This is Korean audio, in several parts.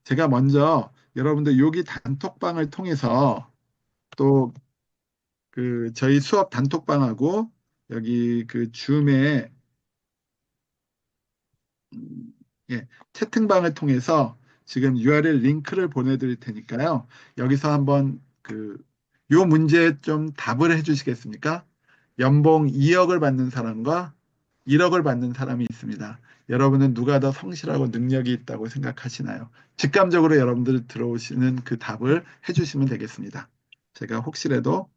제가 먼저 여러분들 여기 단톡방을 통해서 또 그 저희 수업 단톡방하고 여기 그 줌에 음, 예, 채팅방을 통해서 지금 URL 링크를 보내드릴 테니까요. 여기서 한번 요 문제에 좀 답을 해주시겠습니까? 연봉 2억을 받는 사람과 1억을 받는 사람이 있습니다. 여러분은 누가 더 성실하고 능력이 있다고 생각하시나요? 직감적으로 여러분들 들어오시는 그 답을 해주시면 되겠습니다. 제가 혹시라도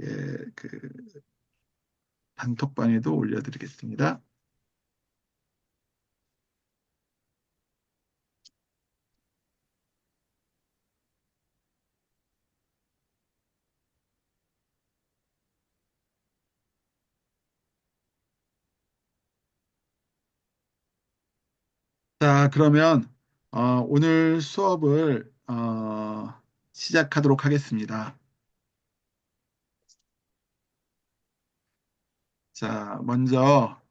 예, 그 단톡방에도 올려드리겠습니다. 자, 그러면 오늘 수업을 시작하도록 하겠습니다. 자, 먼저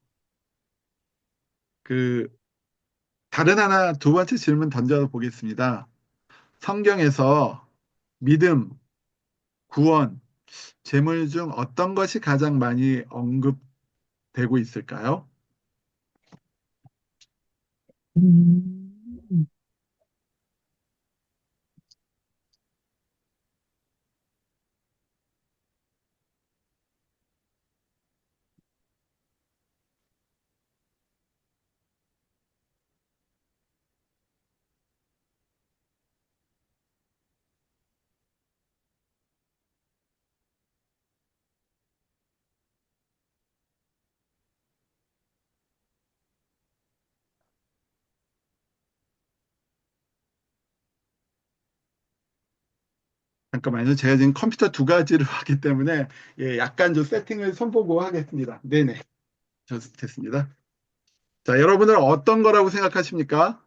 그 다른 하나 두 번째 질문 던져 보겠습니다. 성경에서 믿음, 구원, 재물 중 어떤 것이 가장 많이 언급되고 있을까요? 음, 잠깐만요. 제가 지금 컴퓨터 두 가지를 하기 때문에 예, 약간 좀 세팅을 손보고 하겠습니다. 네네. 됐습니다. 자, 여러분은 어떤 거라고 생각하십니까?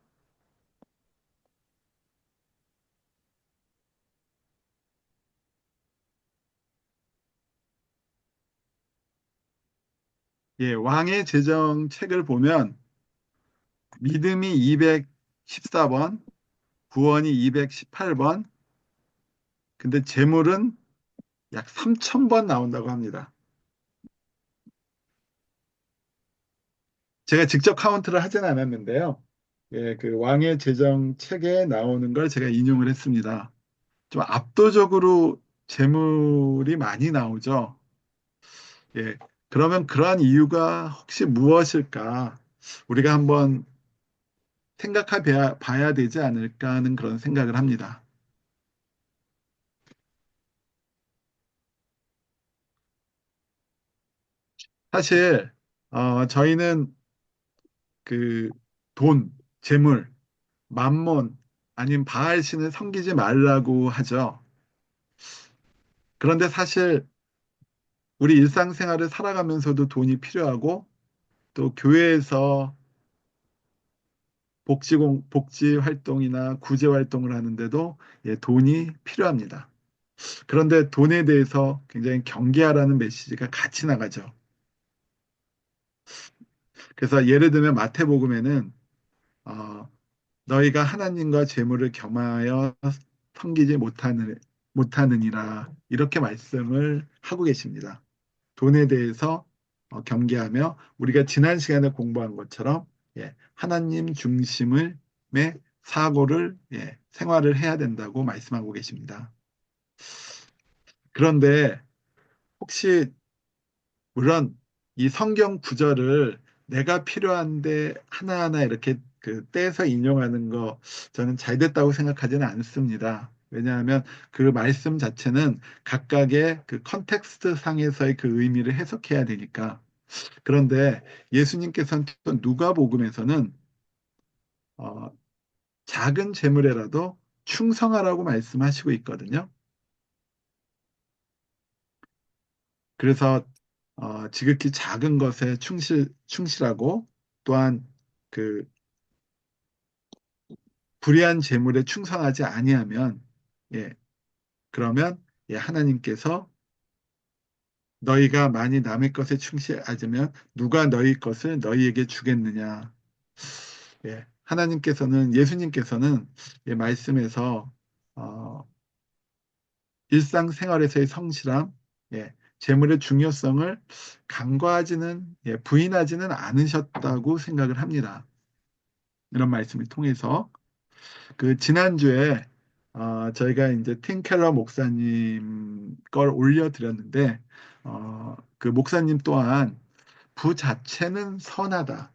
예, 왕의 제정 책을 보면 믿음이 214번, 구원이 218번, 근데 재물은 약 3000번 나온다고 합니다. 제가 직접 카운트를 하진 않았는데요. 예, 그 왕의 제정 책에 나오는 걸 제가 인용을 했습니다. 좀 압도적으로 재물이 많이 나오죠. 예, 그러면 그러한 이유가 혹시 무엇일까? 우리가 한번 생각해 봐야 되지 않을까 하는 그런 생각을 합니다. 사실 저희는 그 돈, 재물, 만몬 아니면 바알 신을 섬기지 말라고 하죠. 그런데 사실 우리 일상생활을 살아가면서도 돈이 필요하고 또 교회에서 복지 활동이나 구제 활동을 하는데도 예, 돈이 필요합니다. 그런데 돈에 대해서 굉장히 경계하라는 메시지가 같이 나가죠. 그래서 예를 들면 마태복음에는 어, 너희가 하나님과 재물을 겸하여 섬기지 못하느니라 이렇게 말씀을 하고 계십니다. 돈에 대해서 경계하며 우리가 지난 시간에 공부한 것처럼 예, 하나님 중심의 사고를 예, 생활을 해야 된다고 말씀하고 계십니다. 그런데 혹시 물론 이 성경 구절을 내가 필요한데 하나하나 이렇게 떼서 인용하는 거 저는 잘 됐다고 생각하지는 않습니다. 왜냐하면 그 말씀 자체는 각각의 그 컨텍스트 상에서의 그 의미를 해석해야 되니까. 그런데 예수님께서는 또 누가복음에서는 어, 작은 재물에라도 충성하라고 말씀하시고 있거든요. 그래서 지극히 작은 것에 충실하고 또한 그 불의한 재물에 충성하지 아니하면 예, 그러면 예, 하나님께서 너희가 많이 남의 것에 충실하지면 누가 너희 것을 너희에게 주겠느냐. 예, 하나님께서는 예수님께서는 예, 말씀에서 어, 일상생활에서의 성실함, 예, 재물의 중요성을 간과하지는 예, 부인하지는 않으셨다고 생각을 합니다. 이런 말씀을 통해서 그 지난주에 저희가 이제 팀 켈러 목사님 걸 올려드렸는데 그 목사님 또한 부 자체는 선하다.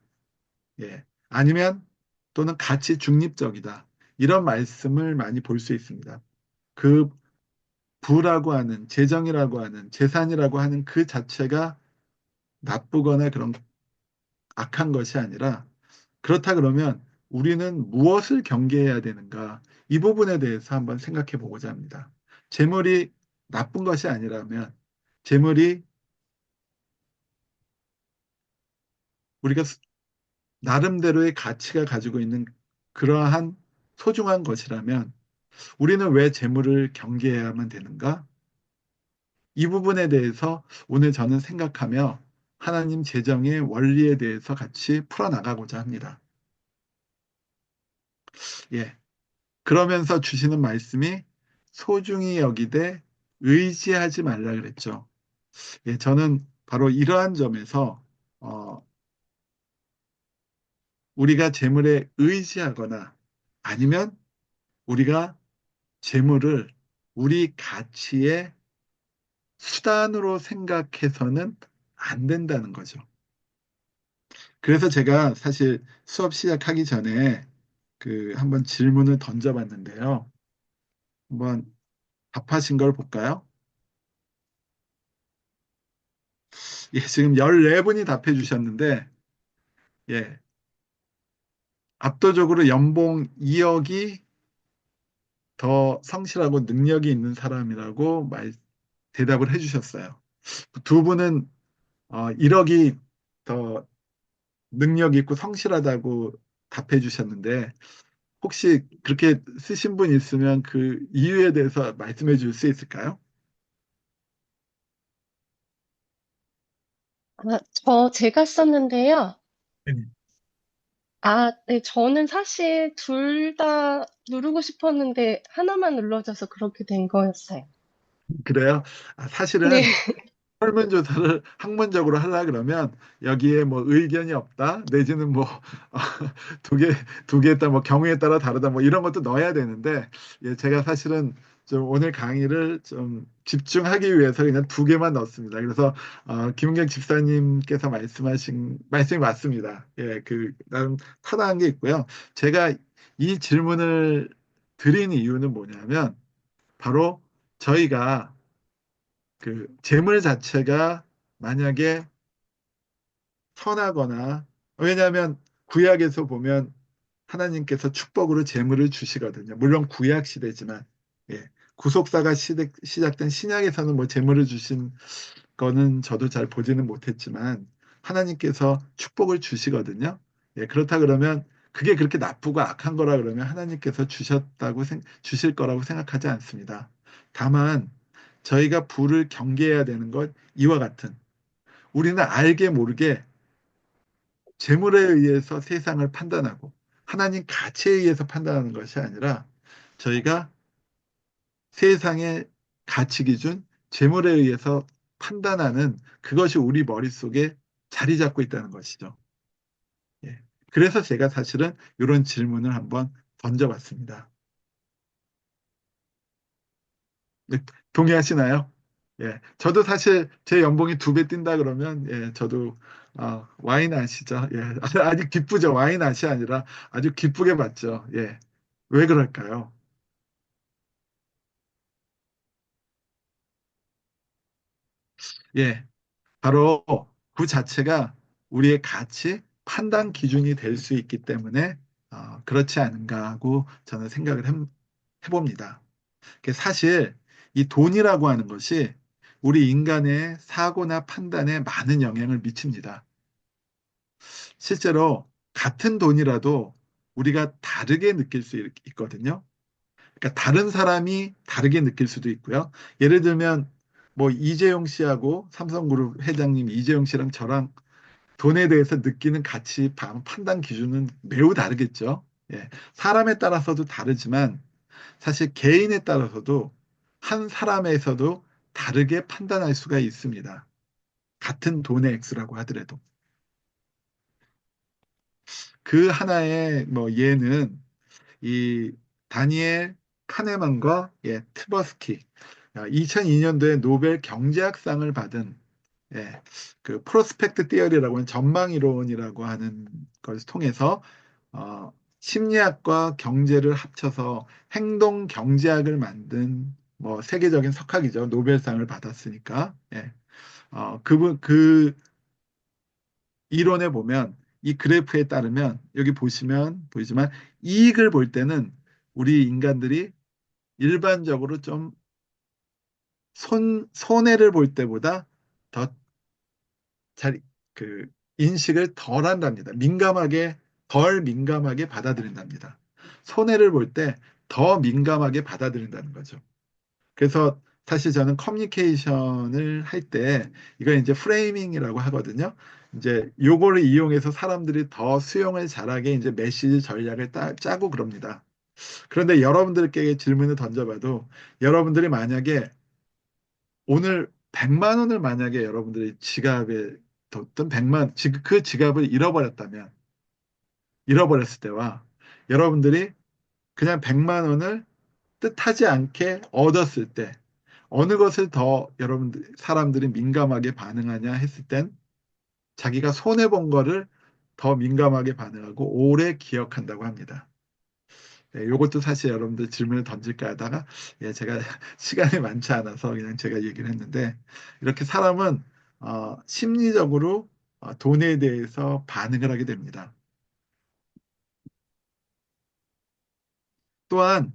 예. 아니면 또는 가치 중립적이다. 이런 말씀을 많이 볼 수 있습니다. 그 부라고 하는 재정이라고 하는 재산이라고 하는 그 자체가 나쁘거나 그런 악한 것이 아니라 그렇다 그러면 우리는 무엇을 경계해야 되는가? 이 부분에 대해서 한번 생각해 보고자 합니다. 재물이 나쁜 것이 아니라면 재물이 우리가 나름대로의 가치가 가지고 있는 그러한 소중한 것이라면 우리는 왜 재물을 경계해야만 되는가? 이 부분에 대해서 오늘 저는 생각하며 하나님 재정의 원리에 대해서 같이 풀어나가고자 합니다. 예. 그러면서 주시는 말씀이 소중히 여기되 의지하지 말라 그랬죠. 예, 저는 바로 이러한 점에서 어, 우리가 재물에 의지하거나 아니면 우리가 재물을 우리 가치의 수단으로 생각해서는 안 된다는 거죠. 그래서 제가 사실 수업 시작하기 전에 그 한번 질문을 던져봤는데요. 한번 답하신 걸 볼까요? 예, 지금 14분이 답해 주셨는데, 예, 압도적으로 연봉 2억이 더 성실하고 능력이 있는 사람이라고 대답을 해 주셨어요. 두 분은 1억이 더 능력 있고 성실하다고 답해 주셨는데, 혹시 그렇게 쓰신 분 있으면 그 이유에 대해서 말씀해 줄 수 있을까요? 제가 썼는데요. 네. 네, 저는 사실 둘 다 누르고 싶었는데 하나만 눌러져서 그렇게 된 거였어요. 그래요? 네. 사실은 설문조사를 학문적으로 하려 그러면 여기에 뭐 의견이 없다 내지는 뭐 두 개, 두 개에 따라 뭐 경우에 따라 다르다 뭐 이런 것도 넣어야 되는데 예, 제가 사실은 좀 오늘 강의를 좀 집중하기 위해서 그냥 두 개만 넣었습니다. 그래서 김은경 집사님께서 말씀하신 말씀이 맞습니다. 예, 그 나름 타당한 게 있고요. 제가 이 질문을 드린 이유는 뭐냐면 바로 저희가 그 재물 자체가 만약에 선하거나 왜냐하면 구약에서 보면 하나님께서 축복으로 재물을 주시거든요. 물론 구약 시대지만 예. 구속사가 시작된 신약에서는 뭐 재물을 주신 거는 저도 잘 보지는 못했지만 하나님께서 축복을 주시거든요. 예, 그렇다 그러면 그게 그렇게 나쁘고 악한 거라 그러면 하나님께서 주실 거라고 생각하지 않습니다. 다만 저희가 부를 경계해야 되는 것 이와 같은 우리는 알게 모르게 재물에 의해서 세상을 판단하고 하나님 가치에 의해서 판단하는 것이 아니라 저희가 세상의 가치 기준, 재물에 의해서 판단하는 그것이 우리 머릿속에 자리 잡고 있다는 것이죠. 예. 그래서 제가 사실은 이런 질문을 한번 던져봤습니다. 네, 동의하시나요? 예. 저도 사실 제 연봉이 두 배 뛴다 그러면, 예, 저도, 와인 아시죠? 예. 아주 기쁘죠. 와인 아시 아니라 아주 기쁘게 봤죠. 예. 왜 그럴까요? 예. 바로 그 자체가 우리의 가치, 판단 기준이 될 수 있기 때문에 그렇지 않은가 하고 저는 생각을 해봅니다. 사실 이 돈이라고 하는 것이 우리 인간의 사고나 판단에 많은 영향을 미칩니다. 실제로 같은 돈이라도 우리가 다르게 느낄 수 있거든요. 그러니까 다른 사람이 다르게 느낄 수도 있고요. 예를 들면 뭐 이재용 씨하고 삼성그룹 회장님 이재용 씨랑 저랑 돈에 대해서 느끼는 가치, 판단 기준은 매우 다르겠죠. 예. 사람에 따라서도 다르지만 사실 개인에 따라서도 한 사람에서도 다르게 판단할 수가 있습니다. 같은 돈의 액수라고 하더라도. 그 하나의 뭐 예는 이 다니엘 카네만과 트버스키 2002년도에 노벨 경제학상을 받은 그 프로스펙트 티어리라고 하는 전망 이론이라고 하는 걸 통해서 어, 심리학과 경제를 합쳐서 행동 경제학을 만든 뭐 세계적인 석학이죠. 노벨상을 받았으니까. 예. 그분 그 이론에 보면 이 그래프에 따르면 여기 보시면 보이지만 이익을 볼 때는 우리 인간들이 일반적으로 좀 손해를 볼 때보다 더 잘, 그, 인식을 덜 한답니다. 덜 민감하게 받아들인답니다. 손해를 볼 때 더 민감하게 받아들인다는 거죠. 그래서 사실 저는 커뮤니케이션을 할 때 이걸 이제 프레이밍이라고 하거든요. 이제 요거를 이용해서 사람들이 더 수용을 잘하게 이제 메시지 전략을 짜고 그럽니다. 그런데 여러분들께 질문을 던져봐도 여러분들이 만약에 오늘 100만 원을 만약에 여러분들이 지갑에 뒀던 100만 그 지갑을 잃어버렸을 때와 여러분들이 그냥 100만 원을 뜻하지 않게 얻었을 때 어느 것을 더 여러분들 사람들이 민감하게 반응하냐 했을 땐 자기가 손해 본 거를 더 민감하게 반응하고 오래 기억한다고 합니다. 요것도 사실 여러분들 질문을 던질까 하다가 제가 시간이 많지 않아서 그냥 제가 얘기를 했는데 이렇게 사람은 심리적으로 돈에 대해서 반응을 하게 됩니다. 또한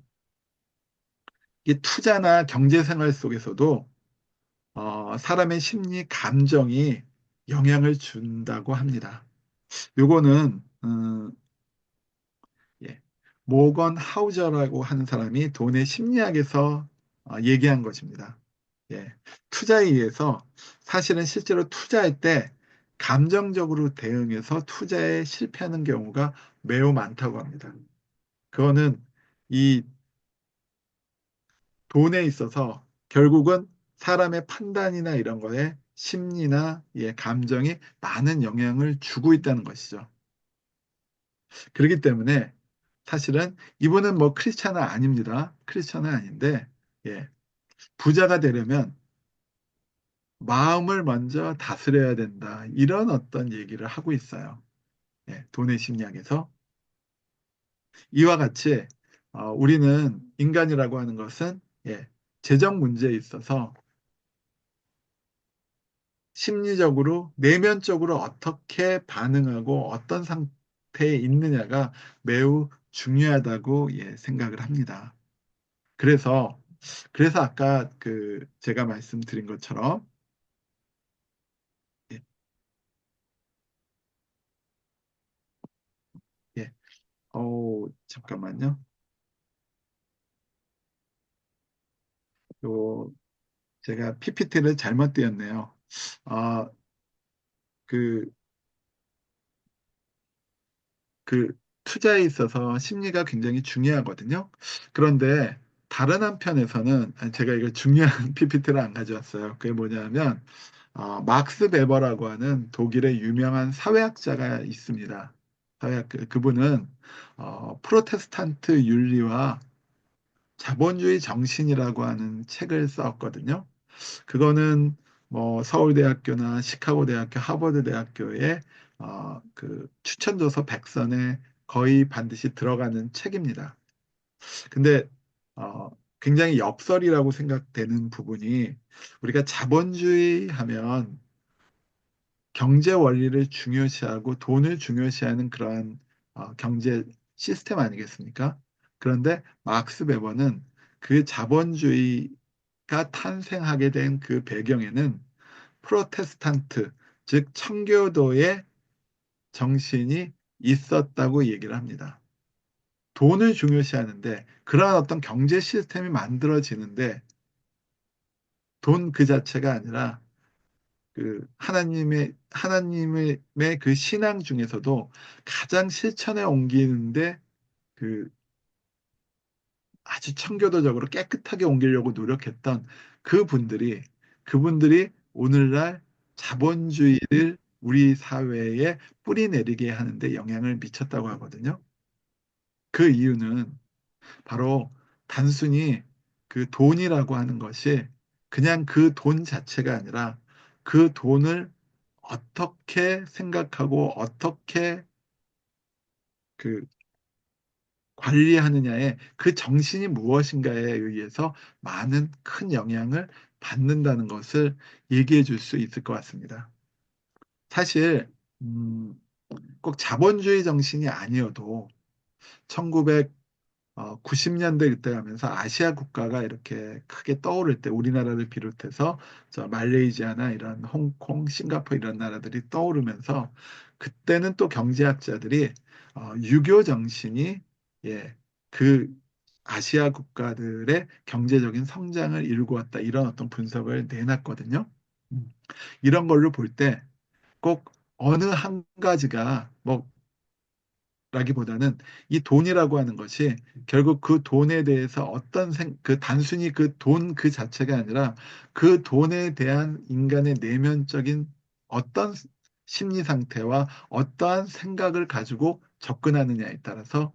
이 투자나 경제 생활 속에서도 사람의 심리 감정이 영향을 준다고 합니다. 요거는 예, 모건 하우저라고 하는 사람이 돈의 심리학에서 얘기한 것입니다. 예, 투자에 의해서 사실은 실제로 투자할 때 감정적으로 대응해서 투자에 실패하는 경우가 매우 많다고 합니다. 그거는 이 돈에 있어서 결국은 사람의 판단이나 이런 거에 심리나 감정이 많은 영향을 주고 있다는 것이죠. 그렇기 때문에 사실은 이분은 뭐 크리스찬은 아닙니다. 크리스찬은 아닌데 부자가 되려면 마음을 먼저 다스려야 된다. 이런 어떤 얘기를 하고 있어요. 돈의 심리학에서. 이와 같이 우리는 인간이라고 하는 것은 재정 문제에 있어서 심리적으로 내면적으로 어떻게 반응하고 어떤 상태에 있느냐가 매우 중요하다고 생각을 합니다. 그래서 아까 그 제가 말씀드린 것처럼 예, 예. 잠깐만요. 요 제가 PPT를 잘못 띄었네요. 아, 그, 그 투자에 있어서 심리가 굉장히 중요하거든요. 그런데 다른 한편에서는 제가 이거 중요한 PPT를 안 가져왔어요. 그게 뭐냐면 막스 베버라고 하는 독일의 유명한 사회학자가 있습니다. 그분은 프로테스탄트 윤리와 자본주의 정신이라고 하는 책을 썼거든요. 그거는 뭐 서울대학교나 시카고대학교, 하버드대학교의 그 추천도서 100선에 거의 반드시 들어가는 책입니다. 근데 어, 굉장히 역설이라고 생각되는 부분이 우리가 자본주의 하면 경제 원리를 중요시하고 돈을 중요시하는 그러한 경제 시스템 아니겠습니까? 그런데 막스 베버는 그 자본주의가 탄생하게 된 그 배경에는 프로테스탄트, 즉 청교도의 정신이 있었다고 얘기를 합니다. 돈을 중요시하는데 그러한 어떤 경제 시스템이 만들어지는데 돈 그 자체가 아니라 하나님의 그 신앙 중에서도 가장 실천에 옮기는데 그 아주 청교도적으로 깨끗하게 옮기려고 노력했던 그분들이 그분들이 오늘날 자본주의를 우리 사회에 뿌리내리게 하는데 영향을 미쳤다고 하거든요. 그 이유는 바로 단순히 그 돈이라고 하는 것이 그냥 그 돈 자체가 아니라 그 돈을 어떻게 생각하고 어떻게 그 관리하느냐에 그 정신이 무엇인가에 의해서 많은 큰 영향을 받는다는 것을 얘기해 줄 수 있을 것 같습니다. 사실 음, 꼭 자본주의 정신이 아니어도 1990년대 그때 가면서 아시아 국가가 이렇게 크게 떠오를 때 우리나라를 비롯해서 저 말레이시아나 이런 홍콩, 싱가포르 이런 나라들이 떠오르면서 그때는 또 경제학자들이 유교 정신이 예, 그 아시아 국가들의 경제적인 성장을 일구었다 이런 어떤 분석을 내놨거든요. 음, 이런 걸로 볼 때 꼭 어느 한 가지가 뭐 라기보다는 이 돈이라고 하는 것이 결국 그 돈에 대해서 그 단순히 그 돈 그 자체가 아니라 그 돈에 대한 인간의 내면적인 어떤 심리 상태와 어떠한 생각을 가지고 접근하느냐에 따라서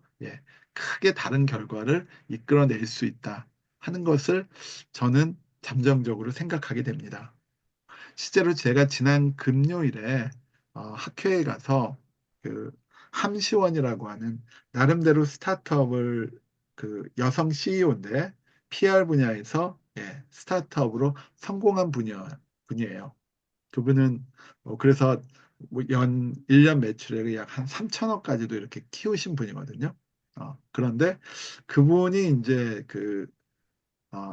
크게 다른 결과를 이끌어낼 수 있다 하는 것을 저는 잠정적으로 생각하게 됩니다. 실제로 제가 지난 금요일에 학교에 가서 그 함시원이라고 하는 나름대로 스타트업을 그 여성 CEO인데 PR 분야에서 스타트업으로 성공한 분이에요. 그분은 그래서 뭐 1년 매출액이 약 한 3천억까지도 이렇게 키우신 분이거든요. 그런데 그분이 이제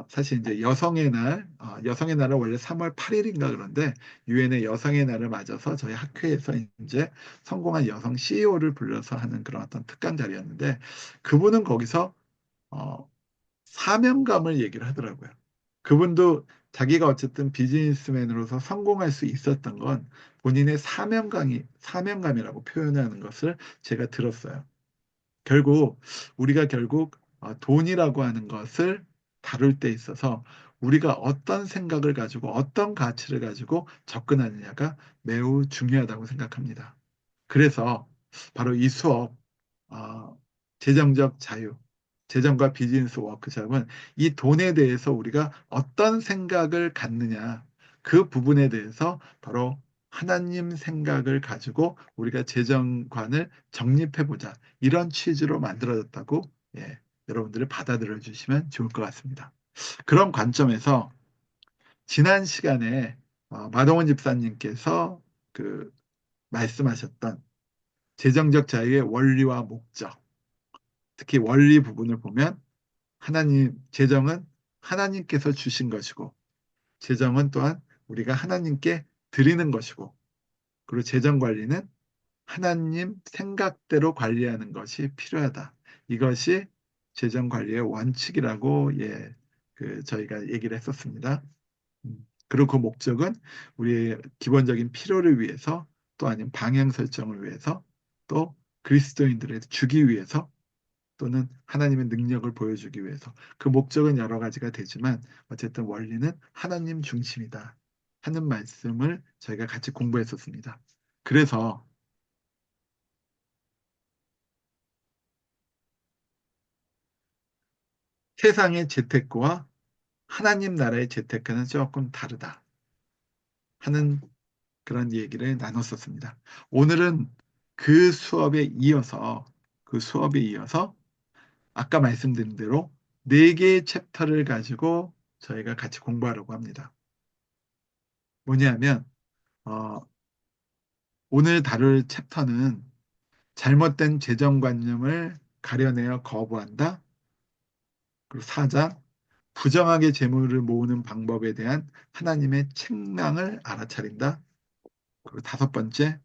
사실 이제 여성의 날은 원래 3월 8일인가 그런데 유엔의 여성의 날을 맞아서 저희 학회에서 이제 성공한 여성 CEO를 불러서 하는 그런 어떤 특강 자리였는데 그분은 거기서 어, 사명감을 얘기를 하더라고요. 그분도 자기가 어쨌든 비즈니스맨으로서 성공할 수 있었던 건 본인의 사명감이라고 표현하는 것을 제가 들었어요. 우리가 결국 돈이라고 하는 것을 다룰 때 있어서 우리가 어떤 생각을 가지고 어떤 가치를 가지고 접근하느냐가 매우 중요하다고 생각합니다. 그래서 바로 이 수업, 재정적 자유, 재정과 비즈니스 워크숍은 이 돈에 대해서 우리가 어떤 생각을 갖느냐, 그 부분에 대해서 바로 하나님 생각을 가지고 우리가 재정관을 정립해보자. 이런 취지로 만들어졌다고, 여러분들이 받아들여 주시면 좋을 것 같습니다. 그런 관점에서 지난 시간에 마동원 집사님께서 그 말씀하셨던 재정적 자유의 원리와 목적, 특히 원리 부분을 보면 재정은 하나님께서 주신 것이고, 재정은 또한 우리가 하나님께 드리는 것이고, 그리고 재정 관리는 하나님 생각대로 관리하는 것이 필요하다. 이것이 재정 관리의 원칙이라고 저희가 얘기를 했었습니다. 그리고 그 목적은 우리의 기본적인 필요를 위해서 또 아니면 방향 설정을 위해서 또 그리스도인들을 주기 위해서 또는 하나님의 능력을 보여주기 위해서 그 목적은 여러 가지가 되지만 어쨌든 원리는 하나님 중심이다 하는 말씀을 저희가 같이 공부했었습니다. 그래서 세상의 재테크와 하나님 나라의 재테크는 조금 다르다 하는 그런 얘기를 나눴었습니다. 오늘은 그 수업에 이어서 그 수업에 이어서 아까 말씀드린 대로 네 개의 챕터를 가지고 저희가 같이 공부하려고 합니다. 뭐냐면 어, 오늘 다룰 챕터는 잘못된 재정관념을 가려내어 거부한다. 그리고 4장 부정하게 재물을 모으는 방법에 대한 하나님의 책망을 알아차린다. 그리고 5번째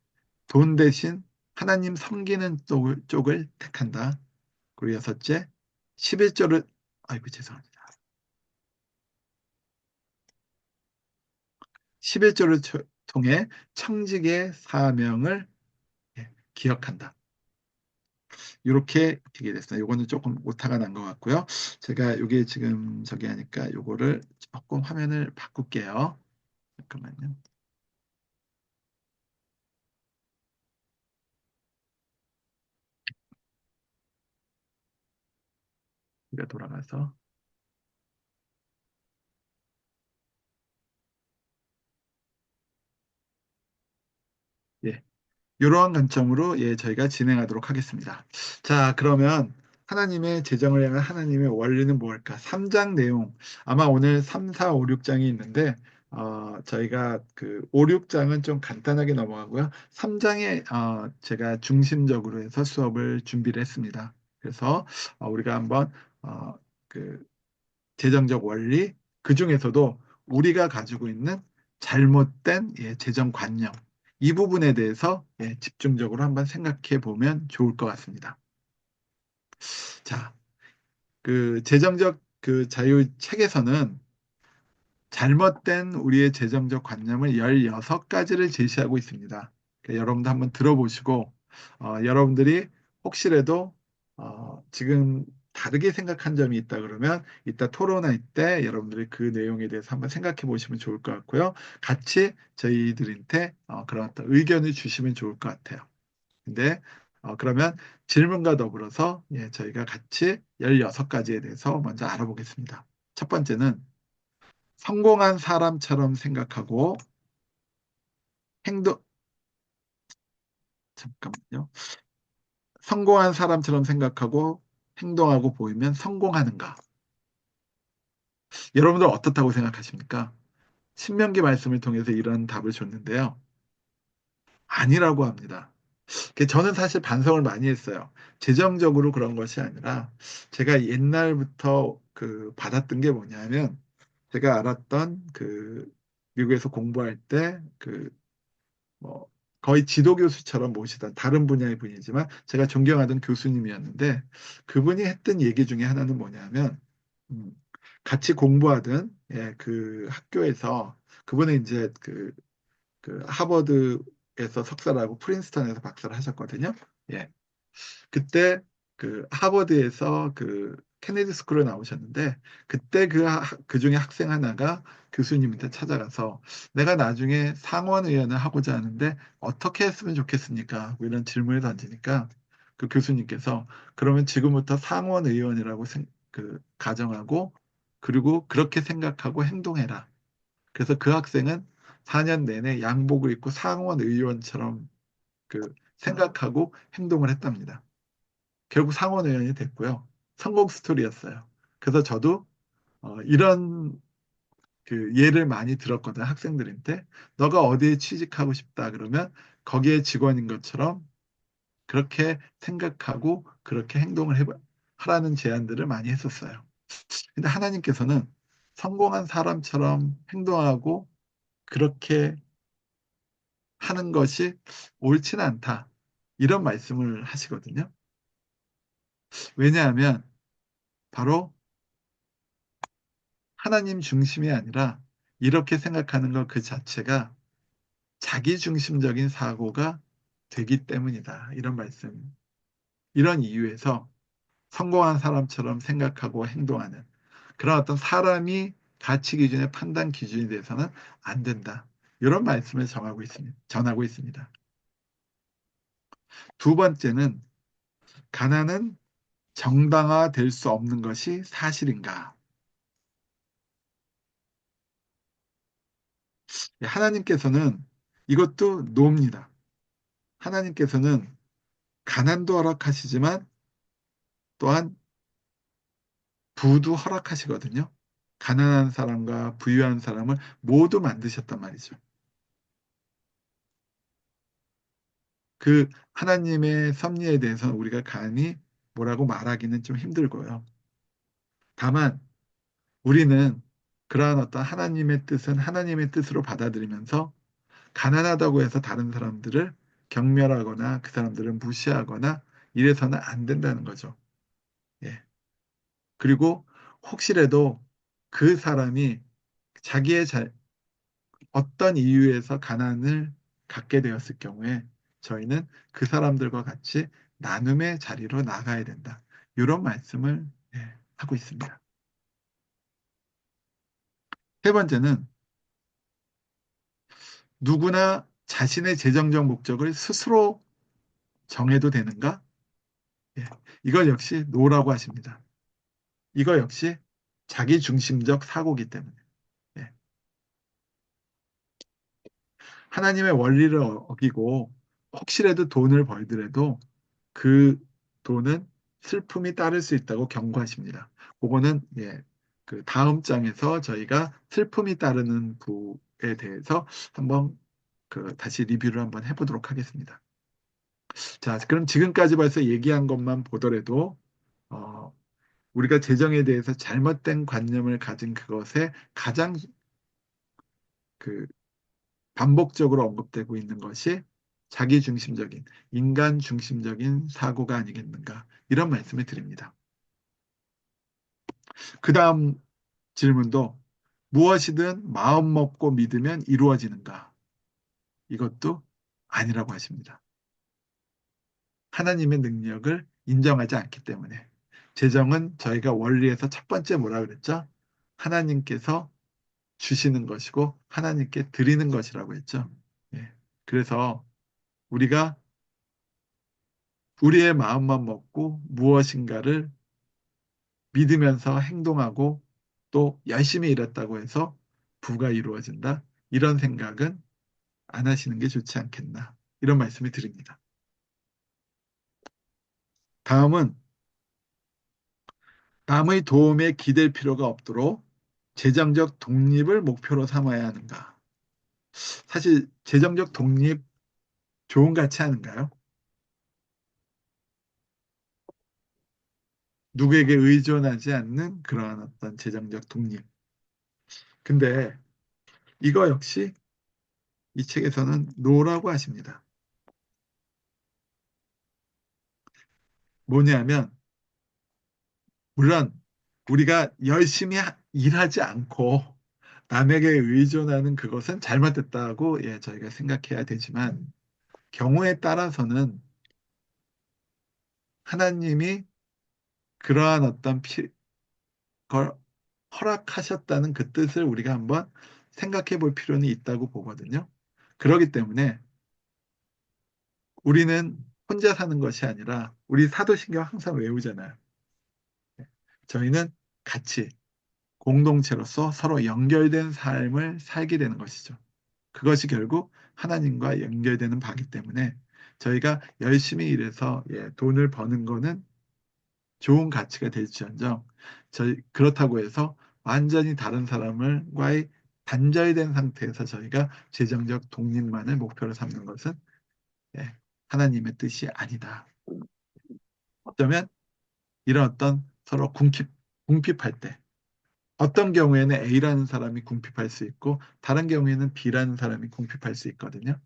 돈 대신 하나님 섬기는 쪽을 택한다. 그리고 6째 11조를 아이고 죄송합니다. 11조를 통해 청직의 사명을 기억한다. 이렇게 되게 됐어요. 요거는 조금 오타가 난 것 같고요. 제가 요게 지금 저기 하니까 요거를 조금 화면을 바꿀게요. 잠깐만요. 우리가 돌아가서 예, 이러한 관점으로 저희가 진행하도록 하겠습니다. 자, 그러면 하나님의 재정을 향한 하나님의 원리는 무엇일까? 3장 내용, 아마 오늘 3, 4, 5, 6장이 있는데 저희가 그 5, 6장은 좀 간단하게 넘어가고요. 3장에 제가 중심적으로 해서 수업을 준비를 했습니다. 그래서 우리가 한번 어, 그 재정적 원리, 그 중에서도 우리가 가지고 있는 잘못된 재정관념, 이 부분에 대해서 집중적으로 한번 생각해 보면 좋을 것 같습니다. 자, 그 재정적 그 자유 책에서는 잘못된 우리의 재정적 관념을 16가지를 제시하고 있습니다. 그러니까 여러분도 한번 들어보시고, 여러분들이 혹시라도 지금 다르게 생각한 점이 있다 그러면 이따 토론할 때 여러분들이 그 내용에 대해서 한번 생각해 보시면 좋을 것 같고요. 같이 저희들한테 그런 어떤 의견을 주시면 좋을 것 같아요. 근데 그러면 질문과 더불어서 저희가 같이 16가지에 대해서 먼저 알아보겠습니다. 첫 번째는 성공한 사람처럼 생각하고 행동, 잠깐만요. 성공한 사람처럼 생각하고 행동하고 보이면 성공하는가? 여러분들 어떻다고 생각하십니까? 신명기 말씀을 통해서 이런 답을 줬는데요. 아니라고 합니다. 저는 사실 반성을 많이 했어요. 재정적으로 그런 것이 아니라 제가 옛날부터 그 받았던 게 뭐냐면 제가 알았던 그 미국에서 공부할 때그 뭐 거의 지도교수처럼 모시던 다른 분야의 분이지만 제가 존경하던 교수님이었는데 그분이 했던 얘기 중에 하나는 뭐냐면 음, 같이 공부하던 그 학교에서 그분은 이제 그 하버드에서 석사를 하고 프린스턴에서 박사를 하셨거든요. 예. 그때 그 하버드에서 그 케네디 스쿨에 나오셨는데 그때 그 중에 학생 하나가 교수님한테 찾아가서 내가 나중에 상원 의원을 하고자 하는데 어떻게 했으면 좋겠습니까? 뭐 이런 질문을 던지니까 그 교수님께서 그러면 지금부터 상원 의원이라고 가정하고 그리고 그렇게 생각하고 행동해라. 그래서 그 학생은 4년 내내 양복을 입고 상원 의원처럼 생각하고 행동을 했답니다. 결국 상원의원이 됐고요. 성공 스토리였어요. 그래서 저도 이런 그 예를 많이 들었거든요. 학생들한테. 너가 어디에 취직하고 싶다 그러면 거기에 직원인 것처럼 그렇게 생각하고 그렇게 하라는 제안들을 많이 했었어요. 근데 하나님께서는 성공한 사람처럼 행동하고 그렇게 하는 것이 옳지는 않다. 이런 말씀을 하시거든요. 왜냐하면 바로 하나님 중심이 아니라 이렇게 생각하는 것 그 자체가 자기 중심적인 사고가 되기 때문이다. 이런 말씀. 이런 이유에서 성공한 사람처럼 생각하고 행동하는 그런 어떤 사람이 가치 기준의 판단 기준이 돼서는 안 된다. 이런 말씀을 전하고 있습니다. 두 번째는 가난은 정당화될 수 없는 것이 사실인가? 하나님께서는 이것도 노입니다. 하나님께서는 가난도 허락하시지만 또한 부도 허락하시거든요. 가난한 사람과 부유한 사람을 모두 만드셨단 말이죠. 그 하나님의 섭리에 대해서는 우리가 감히 뭐라고 말하기는 좀 힘들고요. 다만 우리는 그러한 어떤 하나님의 뜻은 하나님의 뜻으로 받아들이면서 가난하다고 해서 다른 사람들을 경멸하거나 그 사람들을 무시하거나 이래서는 안 된다는 거죠. 예. 그리고 혹시라도 그 사람이 자기의 어떤 이유에서 가난을 갖게 되었을 경우에 저희는 그 사람들과 같이 나눔의 자리로 나가야 된다. 이런 말씀을 하고 있습니다. 세 번째는 누구나 자신의 재정적 목적을 스스로 정해도 되는가? 예, 이걸 역시 노라고 하십니다. 이거 역시 자기중심적 사고기 때문에. 예, 하나님의 원리를 어기고 혹시라도 돈을 벌더라도 그 돈은 슬픔이 따를 수 있다고 경고하십니다. 그거는 그 다음 장에서 저희가 슬픔이 따르는 부에 대해서 한번 다시 리뷰를 한번 해보도록 하겠습니다. 자, 그럼 지금까지 벌써 얘기한 것만 보더라도 어, 우리가 재정에 대해서 잘못된 관념을 가진 그것에 가장 그 반복적으로 언급되고 있는 것이 자기중심적인, 인간중심적인 사고가 아니겠는가 이런 말씀을 드립니다. 그 다음 질문도 무엇이든 마음 먹고 믿으면 이루어지는가? 이것도 아니라고 하십니다. 하나님의 능력을 인정하지 않기 때문에 재정은 저희가 원리에서 첫 번째 뭐라 그랬죠? 하나님께서 주시는 것이고 하나님께 드리는 것이라고 했죠. 예. 그래서 우리가 우리의 마음만 먹고 무엇인가를 믿으면서 행동하고 또 열심히 일했다고 해서 부가 이루어진다. 이런 생각은 안 하시는 게 좋지 않겠나. 이런 말씀을 드립니다. 다음은 남의 도움에 기댈 필요가 없도록 재정적 독립을 목표로 삼아야 하는가. 사실 재정적 독립 좋은 가치 않은가요? 누구에게 의존하지 않는 그러한 어떤 재정적 독립. 근데 이거 역시 이 책에서는 노라고 하십니다. 뭐냐면 물론 우리가 열심히 일하지 않고 남에게 의존하는 그것은 잘못됐다고 저희가 생각해야 되지만 경우에 따라서는 하나님이 그러한 어떤 걸 허락하셨다는 그 뜻을 우리가 한번 생각해 볼 필요는 있다고 보거든요. 그렇기 때문에 우리는 혼자 사는 것이 아니라 우리 사도신경 항상 외우잖아요. 저희는 같이 공동체로서 서로 연결된 삶을 살게 되는 것이죠. 그것이 결국 하나님과 연결되는 바기 때문에 저희가 열심히 일해서 돈을 버는 거는 좋은 가치가 될지언정 그렇다고 해서 완전히 다른 사람과의 단절된 상태에서 저희가 재정적 독립만을 목표로 삼는 것은 하나님의 뜻이 아니다. 어쩌면 이런 어떤 서로 궁핍할 때 어떤 경우에는 A라는 사람이 궁핍할 수 있고 다른 경우에는 B라는 사람이 궁핍할 수 있거든요.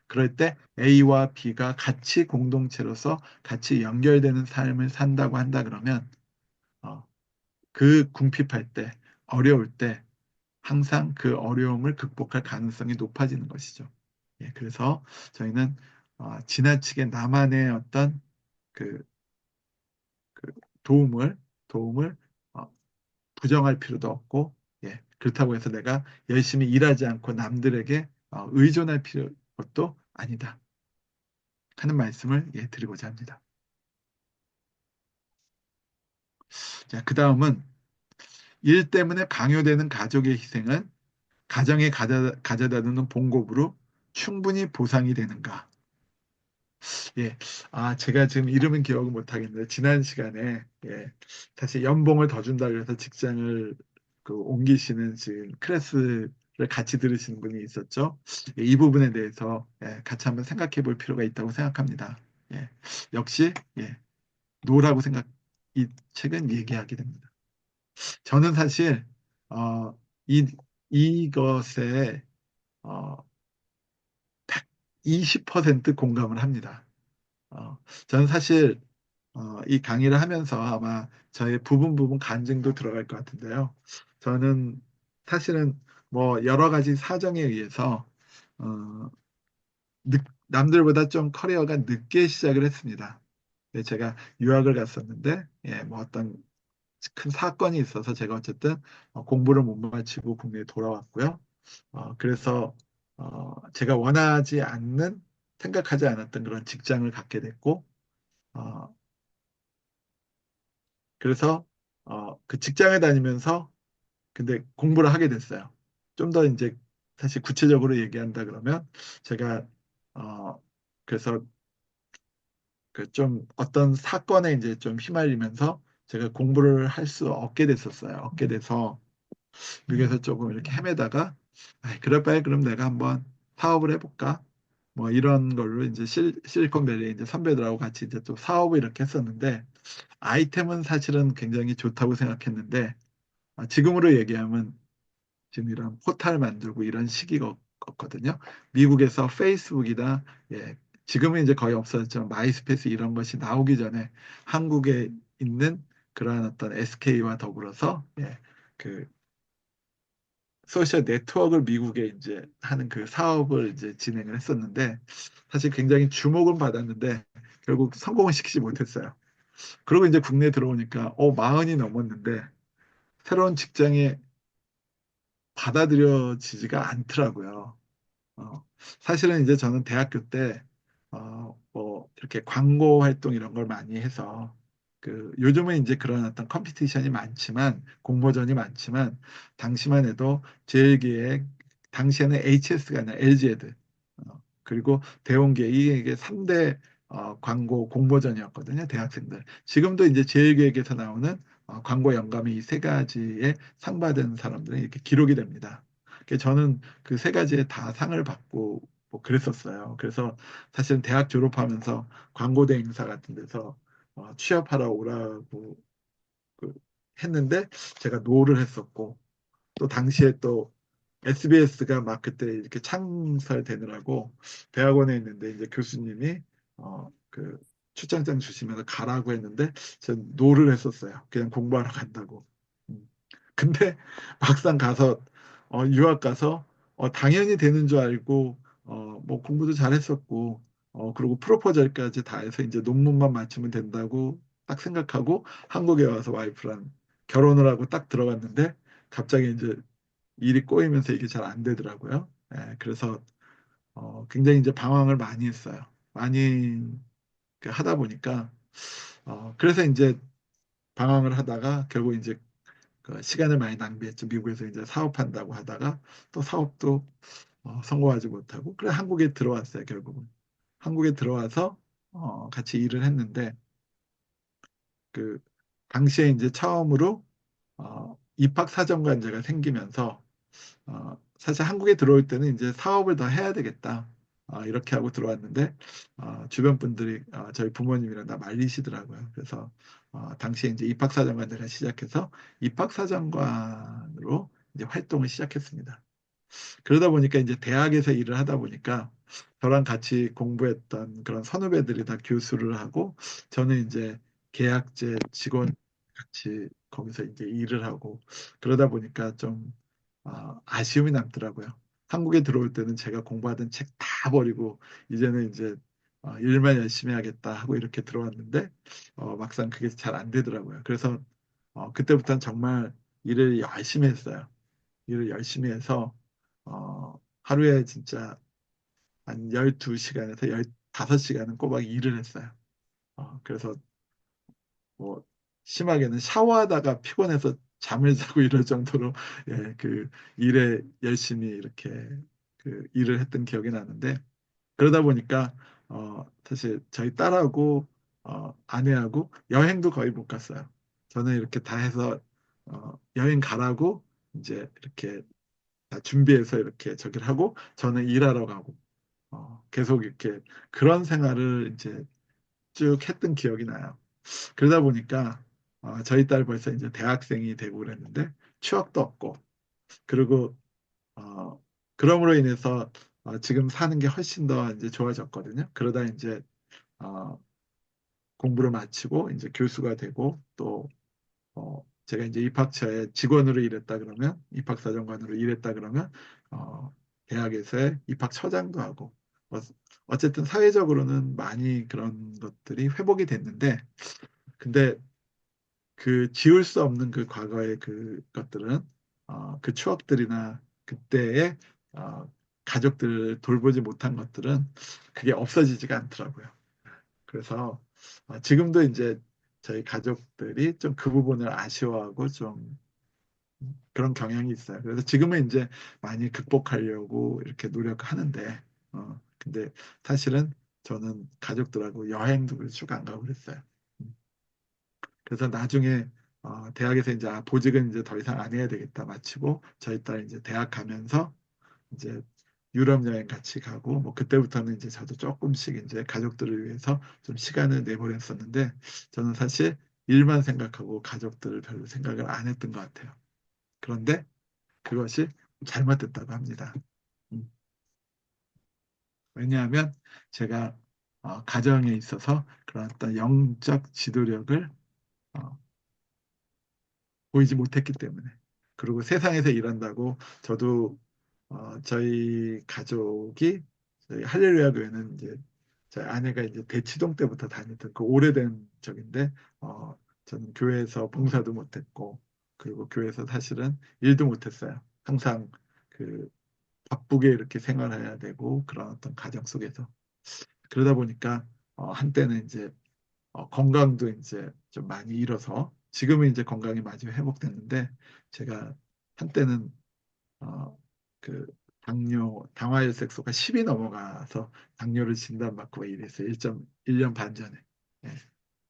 그럴 때 A와 B가 같이 공동체로서 같이 연결되는 삶을 산다고 한다 그러면 어, 그 궁핍할 때, 어려울 때 항상 그 어려움을 극복할 가능성이 높아지는 것이죠. 그래서 저희는 지나치게 나만의 어떤 그, 그 도움을 어, 부정할 필요도 없고, 그렇다고 해서 내가 열심히 일하지 않고 남들에게 의존할 것도 아니다 하는 말씀을 드리고자 합니다. 자, 그 다음은 일 때문에 강요되는 가족의 희생은 가정에 가져다 두는 봉급으로 충분히 보상이 되는가? 예. 제가 지금 이름은 기억을 못 하겠는데, 지난 시간에, 사실 연봉을 더 준다 그래서 직장을 옮기시는 지금 클래스를 같이 들으시는 분이 있었죠. 이 부분에 대해서 같이 한번 생각해 볼 필요가 있다고 생각합니다. 역시, 노라고 이 책은 얘기하게 됩니다. 저는 사실, 어, 이것에, 어, 120% 공감을 합니다. 저는 사실 이 강의를 하면서 아마 저의 부분 간증도 들어갈 것 같은데요. 저는 사실은 뭐 여러 가지 사정에 의해서 어, 남들보다 좀 커리어가 늦게 시작을 했습니다. 네, 제가 유학을 갔었는데, 예, 뭐 어떤 큰 사건이 있어서 제가 어쨌든 공부를 못 마치고 국내에 돌아왔고요. 그래서 제가 원하지 않는, 생각하지 않았던 그런 직장을 갖게 됐고, 어, 그래서 그 직장에 다니면서 근데 공부를 하게 됐어요. 좀 더 이제 사실 구체적으로 얘기한다 그러면 제가 어, 그래서 그 좀 어떤 사건에 이제 좀 휘말리면서 제가 공부를 할 수 없게 됐었어요. 없게 돼서 미국에서 조금 이렇게 헤매다가 그럴 바에 그럼 내가 한번 사업을 해볼까? 뭐 이런 걸로 이제 실리콘밸리 이제 선배들하고 같이 이제 또 사업을 이렇게 했었는데 아이템은 사실은 굉장히 좋다고 생각했는데 지금으로 얘기하면 지금 이런 포탈 만들고 이런 시기였거든요. 미국에서 페이스북이나 예, 지금은 이제 거의 없어졌지만 마이스페이스 이런 것이 나오기 전에 한국에 있는 그러한 어떤 SK와 더불어서 그 소셜 네트워크를 미국에 이제 하는 그 사업을 이제 진행을 했었는데 사실 굉장히 주목은 받았는데 결국 성공을 시키지 못했어요. 그리고 이제 국내에 들어오니까 마흔이 넘었는데 새로운 직장에 받아들여지지가 않더라고요. 사실은 이제 저는 대학교 때, 뭐, 이렇게 광고 활동 이런 걸 많이 해서, 요즘은 이제 그런 어떤 컴피티션이 많지만, 공모전이 많지만, 당시만 해도 제일기획, 당시에는 HS가 아니라 LG에드, 그리고 대원기획, 이게 3대 광고 공모전이었거든요, 대학생들. 지금도 이제 제일기획에서 나오는 광고 영감이 이 세 가지에 상 받은 사람들은 이렇게 기록이 됩니다. 저는 그 세 가지에 다 상을 받고 뭐 그랬었어요. 그래서 사실은 대학 졸업하면서 광고대 행사 같은 데서 취업하러 오라고 그 했는데 제가 노를 했었고 또 당시에 또 SBS가 막 그때 이렇게 창설되느라고 대학원에 있는데 이제 교수님이 그 출장장 주시면서 가라고 했는데 전 노를 했었어요. 그냥 공부하러 간다고. 음. 근데 막상 가서 유학 가서 당연히 되는 줄 알고 뭐 공부도 잘했었고 그리고 프로포절까지 다 해서 이제 논문만 맞추면 된다고 딱 생각하고 한국에 와서 와이프랑 결혼을 하고 딱 들어갔는데 갑자기 이제 일이 꼬이면서 이게 잘 안 되더라고요. 그래서 굉장히 이제 방황을 많이 했어요. 많이 하다 보니까 그래서 이제 방황을 하다가 결국 이제 그 시간을 많이 낭비했죠. 미국에서 이제 사업한다고 하다가 또 사업도 성공하지 못하고 그래 한국에 들어왔어요. 결국은 한국에 들어와서 같이 일을 했는데 그 당시에 이제 처음으로 입학 사정관제가 생기면서 사실 한국에 들어올 때는 이제 사업을 더 해야 되겠다. 이렇게 하고 들어왔는데 주변 분들이 저희 부모님이랑 다 말리시더라고요. 그래서 당시에 이제 입학사정관제가 시작해서 입학사정관으로 이제 활동을 시작했습니다. 그러다 보니까 이제 대학에서 일을 하다 보니까 저랑 같이 공부했던 그런 선후배들이 다 교수를 하고 저는 이제 계약제 직원 같이 거기서 이제 일을 하고 그러다 보니까 좀 아쉬움이 남더라고요. 한국에 들어올 때는 제가 공부하던 책 다 버리고 이제는 이제 일만 열심히 하겠다 하고 이렇게 들어왔는데 막상 그게 잘 안 되더라고요. 그래서 그때부터는 정말 일을 열심히 했어요. 일을 열심히 해서 하루에 진짜 한 12시간에서 15시간은 꼬박 일을 했어요. 그래서 뭐 심하게는 샤워하다가 피곤해서 잠을 자고 이럴 정도로 그 일에 열심히 이렇게 그 일을 했던 기억이 나는데 그러다 보니까 사실 저희 딸하고 아내하고 여행도 거의 못 갔어요. 저는 이렇게 다 해서 여행 가라고 이제 이렇게 다 준비해서 이렇게 저기를 하고 저는 일하러 가고 계속 이렇게 그런 생활을 이제 쭉 했던 기억이 나요. 그러다 보니까 저희 딸 벌써 이제 대학생이 되고 그랬는데 추억도 없고 그리고 그럼으로 인해서 지금 사는 게 훨씬 더 이제 좋아졌거든요. 그러다 이제 어, 공부를 마치고 이제 교수가 되고 또 제가 이제 입학처에 직원으로 일했다 그러면 입학사정관으로 일했다 그러면 대학에서의 입학처장도 하고 어쨌든 사회적으로는 많이 그런 것들이 회복이 됐는데 근데 그 지울 수 없는 그 과거의 그 것들은 그 추억들이나 그때의 어, 가족들 돌보지 못한 것들은 그게 없어지지가 않더라고요. 그래서 지금도 이제 저희 가족들이 좀 그 부분을 아쉬워하고 좀 그런 경향이 있어요. 그래서 지금은 이제 많이 극복하려고 이렇게 노력하는데, 근데 사실은 저는 가족들하고 여행도 쭉 안 가고 그랬어요. 음. 그래서 나중에 대학에서 이제 보직은 이제 더 이상 안 해야 되겠다 마치고 저희 딸 이제 대학 가면서 이제 유럽 여행 같이 가고 뭐 그때부터는 이제 저도 조금씩 이제 가족들을 위해서 좀 시간을 내보냈었는데 저는 사실 일만 생각하고 가족들을 별로 생각을 안 했던 것 같아요. 그런데 그것이 잘못됐다고 합니다. 음, 왜냐하면 제가 가정에 있어서 그런 어떤 영적 지도력을 어, 보이지 못했기 때문에. 그리고 세상에서 일한다고 저도 저희 가족이 저희 할렐루야 교회는 이제 저희 아내가 이제 대치동 때부터 다녔던 그 오래된 적인데 저는 교회에서 봉사도 못했고 그리고 교회에서 사실은 일도 못했어요. 항상 그 바쁘게 이렇게 생활해야 되고 그런 어떤 가정 속에서 그러다 보니까 한때는 이제 건강도 이제 좀 많이 잃어서 지금은 이제 건강이 많이 회복됐는데 제가 한때는 어, 그 당화혈색소가 10이 넘어가서 당뇨를 진단받고 이랬어요. 1년 반 전에. 예.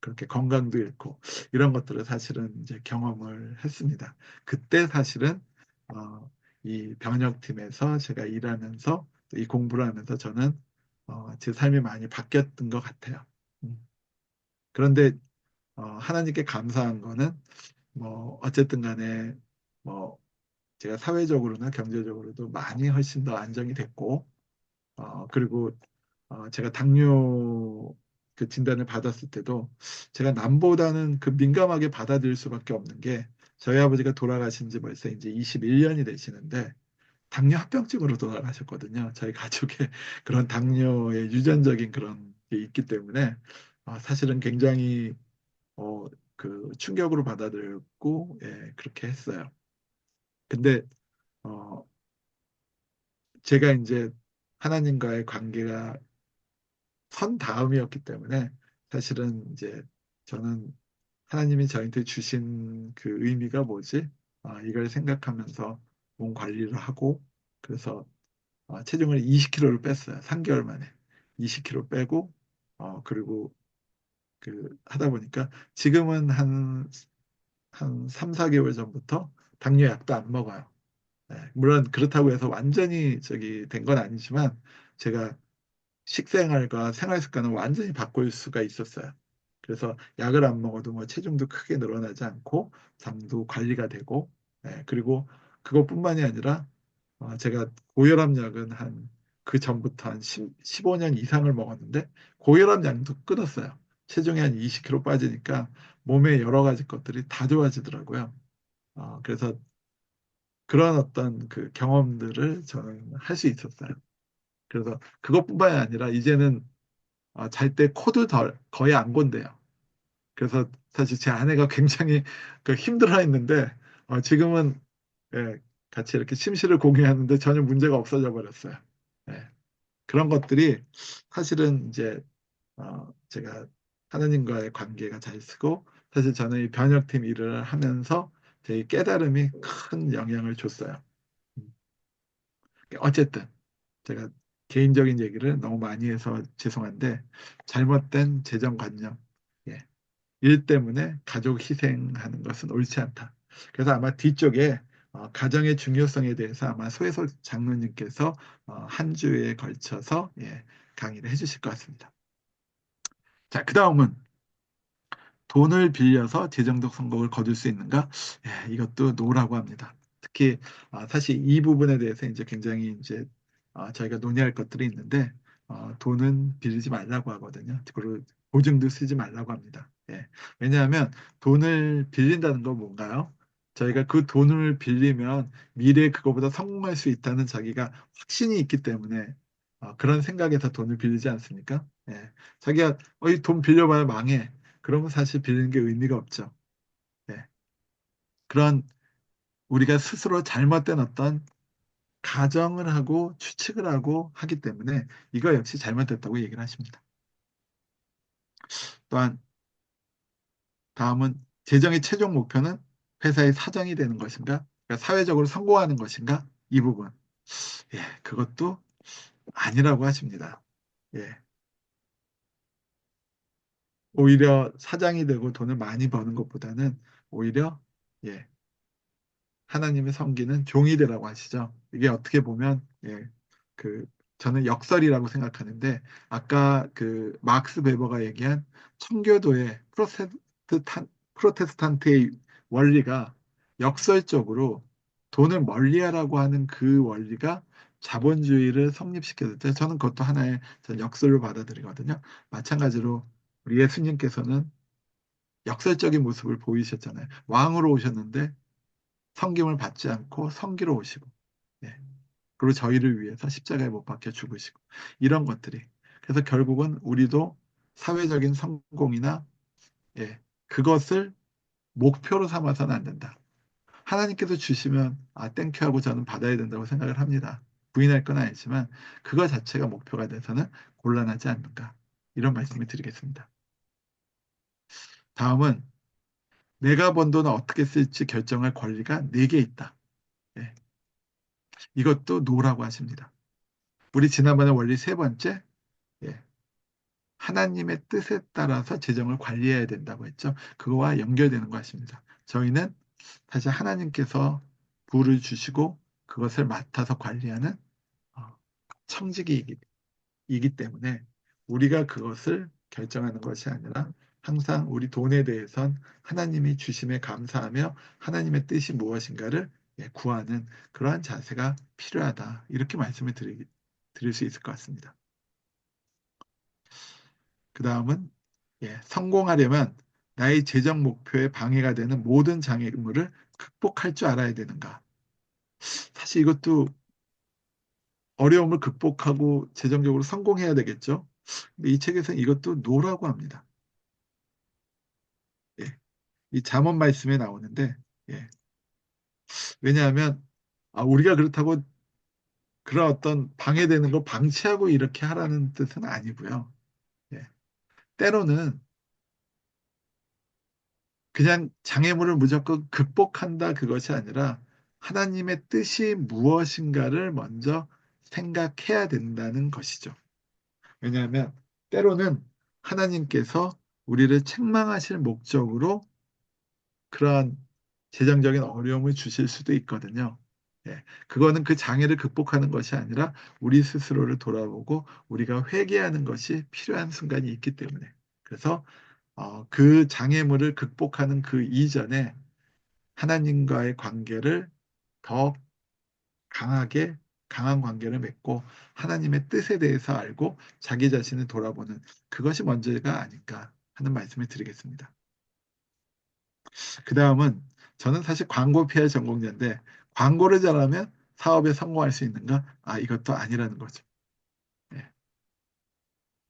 그렇게 건강도 잃고 이런 것들을 사실은 이제 경험을 했습니다. 그때 사실은 어, 이 병역팀에서 제가 일하면서 또이 공부를 하면서 저는 제 삶이 많이 바뀌었던 것 같아요. 음. 그런데 하나님께 감사한 거는 뭐 어쨌든 간에 뭐 제가 사회적으로나 경제적으로도 많이 훨씬 더 안정이 됐고 그리고 제가 당뇨 그 진단을 받았을 때도 제가 남보다는 그 민감하게 받아들일 수밖에 없는 게 저희 아버지가 돌아가신 지 벌써 이제 21년이 되시는데 당뇨 합병증으로 돌아가셨거든요. 저희 가족에 그런 당뇨의 유전적인 그런 게 있기 때문에 사실은 굉장히 그 충격으로 받아들였고 예, 그렇게 했어요. 근데 어, 제가 이제 하나님과의 관계가 선 다음이었기 때문에 사실은 이제 저는 하나님이 저한테 주신 그 의미가 뭐지? 이걸 생각하면서 몸 관리를 하고 그래서 체중을 20kg를 뺐어요. 3개월 만에 20kg 빼고 그리고 그 하다 보니까 지금은 한 3, 4개월 전부터 당뇨 약도 안 먹어요. 네, 물론 그렇다고 해서 완전히 저기 된 건 아니지만 제가 식생활과 생활 습관을 완전히 바꿀 수가 있었어요. 그래서 약을 안 먹어도 뭐 체중도 크게 늘어나지 않고 잠도 관리가 되고 그리고 그것뿐만이 아니라 제가 고혈압 약은 한 그 전부터 한 15년 이상을 먹었는데 고혈압 약도 끊었어요. 체중이 한 20kg 빠지니까 몸의 여러 가지 것들이 다 좋아지더라고요. 그래서 그런 어떤 그 경험들을 저는 할 수 있었어요. 그래서 그것뿐만이 아니라 이제는 잘 때 코도 거의 안 곤대요. 그래서 사실 제 아내가 굉장히 그 힘들어했는데 지금은 예, 같이 이렇게 침실을 공유하는데 전혀 문제가 없어져 버렸어요. 예, 그런 것들이 사실은 이제 제가 하나님과의 관계가 잘 쓰고 사실 저는 이 변역팀 일을 하면서 제 깨달음이 큰 영향을 줬어요. 음, 어쨌든 제가 개인적인 얘기를 너무 많이 해서 죄송한데 잘못된 재정관념, 예, 일 때문에 가족 희생하는 것은 옳지 않다. 그래서 아마 뒤쪽에 가정의 중요성에 대해서 아마 소혜석 장로님께서 한 주에 걸쳐서 예, 강의를 해주실 것 같습니다. 자, 그 다음은 돈을 빌려서 재정적 성공을 거둘 수 있는가? 예, 이것도 노라고 합니다. 특히 사실 이 부분에 대해서 이제 굉장히 이제 저희가 논의할 것들이 있는데 돈은 빌리지 말라고 하거든요. 그리고 보증도 쓰지 말라고 합니다. 예. 왜냐하면 돈을 빌린다는 건 뭔가요? 저희가 그 돈을 빌리면 미래에 그거보다 성공할 수 있다는 자기가 확신이 있기 때문에 그런 생각에서 돈을 빌리지 않습니까? 예. 자기가 이 돈 빌려봐야 망해. 그러면 사실 빌리는 게 의미가 없죠. 예. 그런 우리가 스스로 잘못된 어떤 가정을 하고 추측을 하고 하기 때문에 이거 역시 잘못됐다고 얘기를 하십니다. 또한 다음은 재정의 최종 목표는 회사의 사정이 되는 것인가? 그러니까 사회적으로 성공하는 것인가? 이 부분. 예, 그것도 아니라고 하십니다. 예, 오히려 사장이 되고 돈을 많이 버는 것보다는 오히려 예, 하나님의 섬기는 종이 되라고 하시죠. 이게 어떻게 보면 그 저는 역설이라고 생각하는데 아까 그 막스 베버가 얘기한 청교도의 프로테스탄트의 원리가 역설적으로 돈을 멀리하라고 하는 그 원리가 자본주의를 성립시켰을 저는 그것도 하나의 전 역설로 받아들이거든요. 마찬가지로 우리 예수님께서는 역설적인 모습을 보이셨잖아요. 왕으로 오셨는데 섬김을 받지 않고 섬기러 오시고, 예. 그리고 저희를 위해서 십자가에 못 박혀 죽으시고, 이런 것들이. 그래서 결국은 우리도 사회적인 성공이나, 예, 그것을 목표로 삼아서는 안 된다. 하나님께서 주시면, 땡큐 하고 저는 받아야 된다고 생각을 합니다. 부인할 건 아니지만, 그거 자체가 목표가 돼서는 곤란하지 않는가. 이런 말씀을 드리겠습니다. 다음은, 내가 번 돈을 어떻게 쓸지 결정할 권리가 내게 있다. 예, 이것도 노라고 하십니다. 우리 지난번에 원리 세 번째, 예, 하나님의 뜻에 따라서 재정을 관리해야 된다고 했죠. 그거와 연결되는 것 같습니다. 저희는 사실 하나님께서 부를 주시고 그것을 맡아서 관리하는 어, 청지기이기 때문에 우리가 그것을 결정하는 것이 아니라 항상 우리 돈에 대해선 하나님이 주심에 감사하며 하나님의 뜻이 무엇인가를 구하는 그러한 자세가 필요하다. 이렇게 말씀을 드릴 수 있을 것 같습니다. 그 다음은 성공하려면 나의 재정 목표에 방해가 되는 모든 장애물을 극복할 줄 알아야 되는가. 사실 이것도 어려움을 극복하고 재정적으로 성공해야 되겠죠. 근데 이 책에서는 이것도 노라고 합니다. 예, 이 잠언 말씀에 나오는데 예, 왜냐하면 우리가 그렇다고 그런 어떤 방해되는 걸 방치하고 이렇게 하라는 뜻은 아니고요. 예, 때로는 그냥 장애물을 무조건 극복한다 그것이 아니라 하나님의 뜻이 무엇인가를 먼저 생각해야 된다는 것이죠. 왜냐하면 때로는 하나님께서 우리를 책망하실 목적으로 그러한 재정적인 어려움을 주실 수도 있거든요. 그거는 그 장애를 극복하는 것이 아니라 우리 스스로를 돌아보고 우리가 회개하는 것이 필요한 순간이 있기 때문에. 그래서 그 장애물을 극복하는 그 이전에 하나님과의 관계를 더 강한 관계를 맺고 하나님의 뜻에 대해서 알고 자기 자신을 돌아보는 그것이 먼저가 아닐까 하는 말씀을 드리겠습니다. 그 다음은 저는 사실 광고 PR 전공자인데 광고를 잘하면 사업에 성공할 수 있는가? 이것도 아니라는 거죠. 예.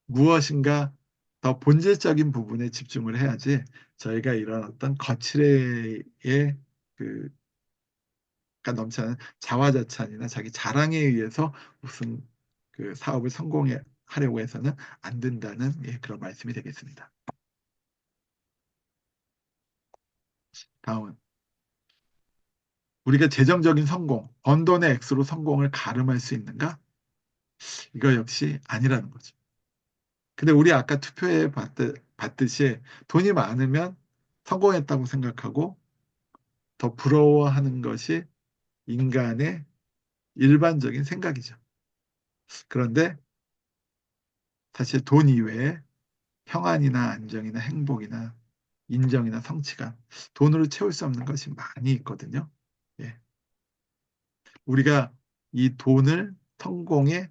무엇인가 더 본질적인 부분에 집중을 해야지 저희가 이런 어떤 거칠의 그 넘치는 자화자찬이나 자기 자랑에 의해서 무슨 그 사업을 성공해 하려고 해서는 안 된다는 그런 말씀이 되겠습니다. 다음은 우리가 재정적인 성공, 번 돈의 액수로 성공을 가름할 수 있는가? 이거 역시 아니라는 거죠. 근데 우리 아까 투표에 봤듯이 돈이 많으면 성공했다고 생각하고 더 부러워하는 것이 인간의 일반적인 생각이죠. 그런데 사실 돈 이외에 평안이나 안정이나 행복이나 인정이나 성취감, 돈으로 채울 수 없는 것이 많이 있거든요. 예. 우리가 이 돈을 성공의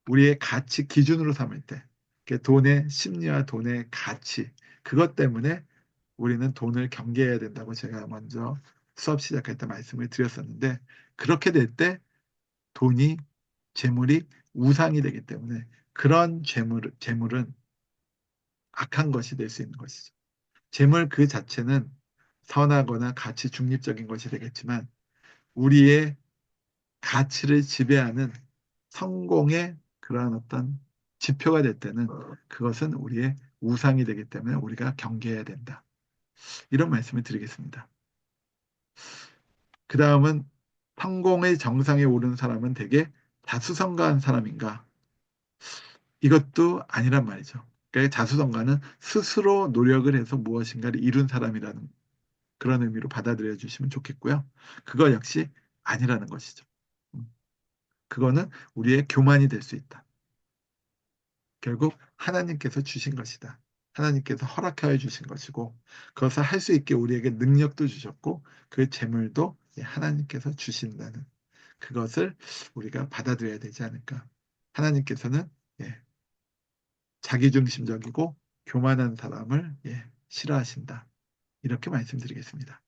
우리의 가치 기준으로 삼을 때, 돈의 심리와 돈의 가치, 그것 때문에 우리는 돈을 경계해야 된다고 제가 먼저 수업 시작할 때 말씀을 드렸었는데 그렇게 될 때 돈이 재물이 우상이 되기 때문에 그런 재물은 악한 것이 될 수 있는 것이죠. 재물 그 자체는 선하거나 가치 중립적인 것이 되겠지만 우리의 가치를 지배하는 성공의 그러한 어떤 지표가 될 때는 그것은 우리의 우상이 되기 때문에 우리가 경계해야 된다. 이런 말씀을 드리겠습니다. 그 다음은 성공의 정상에 오른 사람은 대개 자수성가한 사람인가? 이것도 아니란 말이죠. 그러니까 자수성가는 스스로 노력을 해서 무엇인가를 이룬 사람이라는 그런 의미로 받아들여 주시면 좋겠고요. 그거 역시 아니라는 것이죠. 음, 그거는 우리의 교만이 될 수 있다. 결국 하나님께서 주신 것이다. 하나님께서 허락하여 주신 것이고 그것을 할 수 있게 우리에게 능력도 주셨고 그 재물도 하나님께서 주신다는 그것을 우리가 받아들여야 되지 않을까. 하나님께서는 자기중심적이고 교만한 사람을 싫어하신다. 이렇게 말씀드리겠습니다.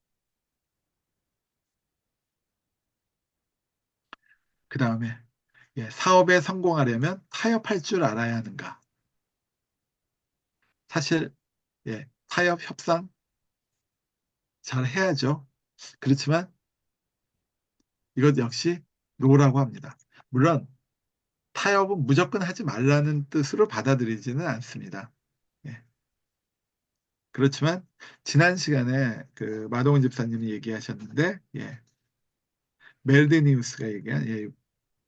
그 다음에 사업에 성공하려면 타협할 줄 알아야 하는가? 사실 타협, 협상 잘 해야죠. 그렇지만 이것 역시 노라고 합니다. 물론 타협은 무조건 하지 말라는 뜻으로 받아들이지는 않습니다. 예. 그렇지만 지난 시간에 그 마동훈 집사님이 얘기하셨는데 멜드니우스가 얘기한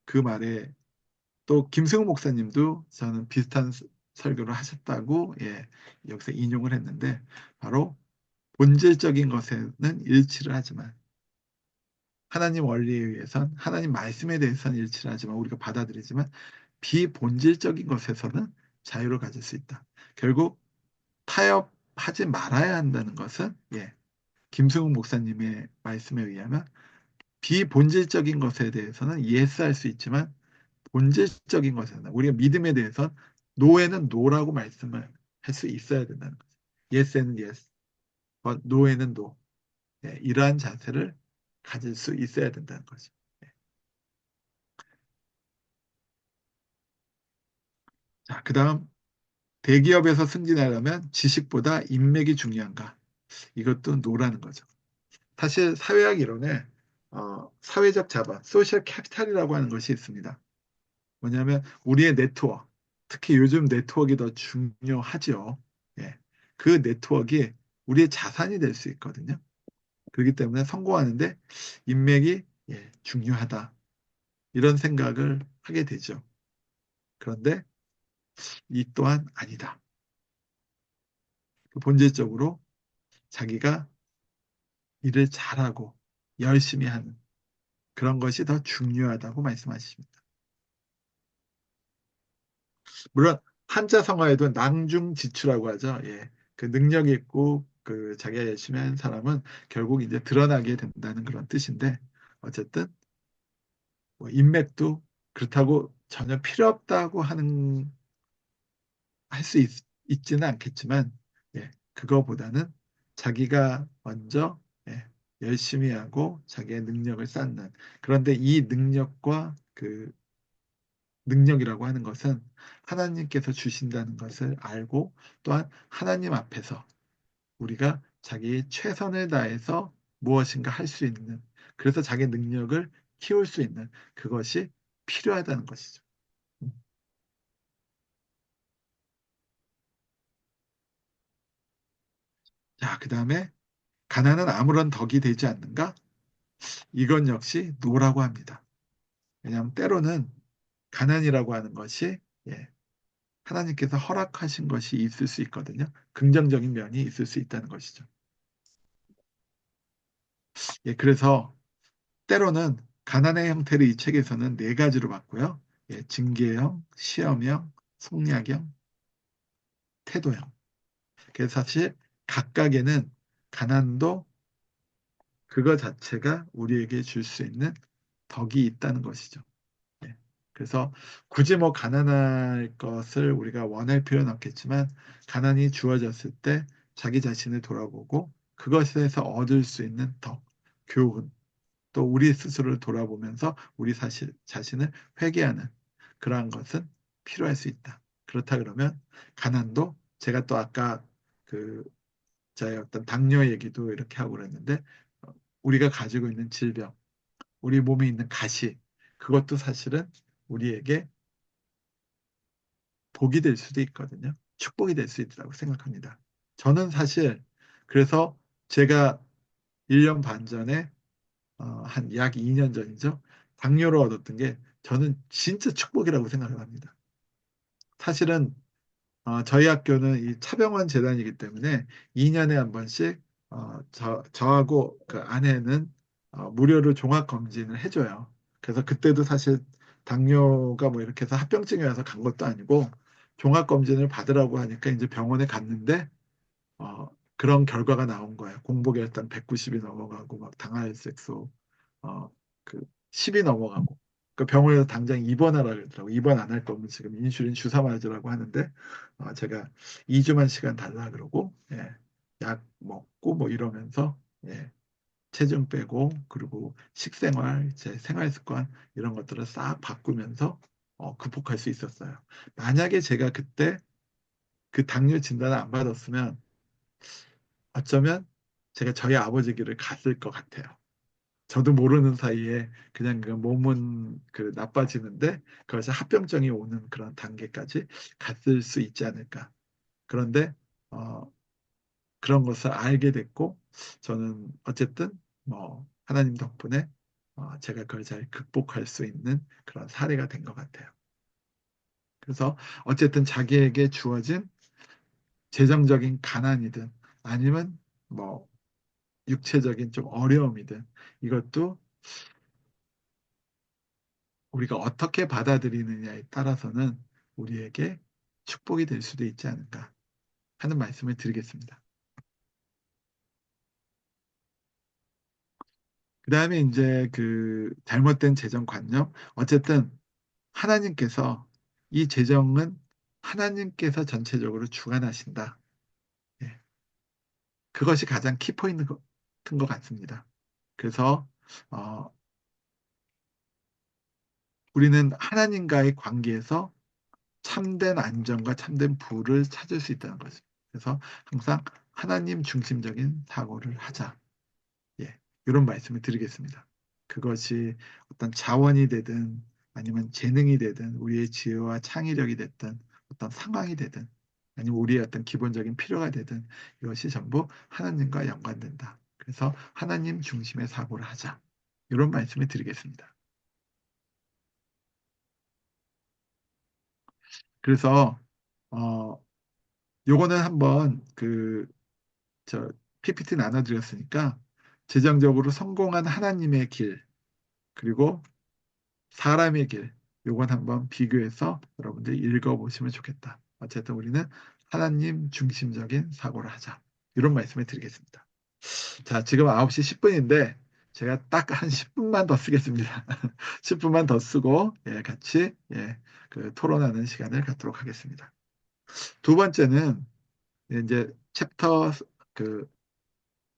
그 말에 또 김승우 목사님도 저는 비슷한 설교를 하셨다고 여기서 인용을 했는데 바로 본질적인 것에는 일치를 하지만 하나님 원리에 의해선 하나님 말씀에 대해서는 일치를 하지만 우리가 받아들이지만 비본질적인 것에서는 자유를 가질 수 있다. 결국 타협하지 말아야 한다는 것은 김승욱 목사님의 말씀에 의하면 비본질적인 것에 대해서는 예스할 수 있지만 본질적인 것에는 우리가 믿음에 대해서 노에는 노라고 말씀을 할 수 있어야 된다는 거죠. 예스에는 예스, 노에는 노. 이러한 자세를 가질 수 있어야 된다는 거죠. 자, 그 다음 대기업에서 승진하려면 지식보다 인맥이 중요한가? 이것도 노라는 거죠. 사실 사회학 이론에 사회적 자본, 소셜 캐피탈이라고 하는 것이 있습니다. 뭐냐면 우리의 네트워크, 특히 요즘 네트워크가 더 중요하죠. 예. 그 네트워크가 우리의 자산이 될 수 있거든요. 그렇기 때문에 성공하는데 인맥이 중요하다. 이런 생각을 하게 되죠. 그런데 이 또한 아니다. 본질적으로 자기가 일을 잘하고 열심히 하는 그런 것이 더 중요하다고 말씀하십니다. 물론 한자성어에도 낭중지추라고 하죠. 그 능력이 있고 그 자기가 열심히 하는 사람은 결국 이제 드러나게 된다는 그런 뜻인데 어쨌든 뭐 인맥도 그렇다고 전혀 필요 없다고 하는 할 수 있지는 않겠지만 그거보다는 자기가 먼저 열심히 하고 자기의 능력을 쌓는 그런데 이 능력과 그 능력이라고 하는 것은 하나님께서 주신다는 것을 알고 또한 하나님 앞에서 우리가 자기의 최선을 다해서 무엇인가 할 수 있는 그래서 자기 능력을 키울 수 있는 그것이 필요하다는 것이죠. 자, 그 다음에 가난은 아무런 덕이 되지 않는가? 이건 역시 노라고 합니다. 왜냐하면 때로는 가난이라고 하는 것이 하나님께서 허락하신 것이 있을 수 있거든요. 긍정적인 면이 있을 수 있다는 것이죠. 그래서 때로는 가난의 형태를 이 책에서는 네 가지로 봤고요. 징계형, 시험형, 속량형, 태도형. 그래서 사실 각각에는 가난도 그거 자체가 우리에게 줄 수 있는 덕이 있다는 것이죠. 예. 그래서 굳이 뭐 가난할 것을 우리가 원할 필요는 없겠지만 가난이 주어졌을 때 자기 자신을 돌아보고 그것에서 얻을 수 있는 덕, 교훈, 또 우리 스스로를 돌아보면서 우리 사실 자신을 회개하는 그러한 것은 필요할 수 있다. 그렇다 그러면 가난도 제가 또 아까 그 저의 어떤 당뇨 얘기도 이렇게 하고 그랬는데 우리가 가지고 있는 질병, 우리 몸에 있는 가시 그것도 사실은 우리에게 복이 될 수도 있거든요. 축복이 될 수 있다고 생각합니다. 저는 사실 그래서 제가 1년 반 전에 한 약 2년 전이죠. 당뇨를 얻었던 게 저는 진짜 축복이라고 생각을 합니다. 사실은 저희 학교는 이 차병원 재단이기 때문에 2년에 한 번씩 저하고 그 아내는 무료로 종합검진을 해줘요. 그래서 그때도 사실 당뇨가 뭐 이렇게 해서 합병증이 와서 간 것도 아니고 종합검진을 받으라고 하니까 이제 병원에 갔는데 그런 결과가 나온 거예요. 공복혈당 190이 넘어가고 막 당화혈색소 어, 그 10이 넘어가고 그 병원에서 당장 입원하라 그러더라고. 입원 안 할 거면 지금 인슐린 주사 맞으라고 하는데 제가 2주만 시간 달라 그러고 예, 약 먹고 뭐 이러면서 예, 체중 빼고 그리고 식생활, 제 생활 습관 이런 것들을 싹 바꾸면서 극복할 수 있었어요. 만약에 제가 그때 그 당뇨 진단을 안 받았으면 어쩌면 제가 저희 아버지 길을 갔을 것 같아요. 저도 모르는 사이에 그냥 그 몸은 그 나빠지는데 그것이 합병증이 오는 그런 단계까지 갔을 수 있지 않을까. 그런데 어, 그런 것을 알게 됐고 저는 어쨌든 뭐 하나님 덕분에 제가 그걸 잘 극복할 수 있는 그런 사례가 된 것 같아요. 그래서 어쨌든 자기에게 주어진 재정적인 가난이든 아니면 뭐 육체적인 좀 어려움이든 이것도 우리가 어떻게 받아들이느냐에 따라서는 우리에게 축복이 될 수도 있지 않을까 하는 말씀을 드리겠습니다. 그 다음에 이제 그 잘못된 재정관념. 어쨌든 하나님께서 이 재정은 하나님께서 전체적으로 주관하신다. 예. 그것이 가장 키포인트 같은 것 같습니다. 그래서 어, 우리는 하나님과의 관계에서 참된 안정과 참된 부를 찾을 수 있다는 거죠. 그래서 항상 하나님 중심적인 사고를 하자. 예, 이런 말씀을 드리겠습니다. 그것이 어떤 자원이 되든 아니면 재능이 되든 우리의 지혜와 창의력이 됐든 어떤 상황이 되든 아니면 우리의 어떤 기본적인 필요가 되든 이것이 전부 하나님과 연관된다. 그래서 하나님 중심의 사고를 하자. 이런 말씀을 드리겠습니다. 그래서 어, 요거는 한번 저 PPT 나눠드렸으니까 재정적으로 성공한 하나님의 길 그리고 사람의 길 요건 한번 비교해서 여러분들이 읽어보시면 좋겠다. 어쨌든 우리는 하나님 중심적인 사고를 하자. 이런 말씀을 드리겠습니다. 자, 지금 9시 10분인데 제가 딱 한 10분만 더 쓰겠습니다. 10분만 더 쓰고 예, 같이 예, 그 토론하는 시간을 갖도록 하겠습니다. 두 번째는 이제 챕터 그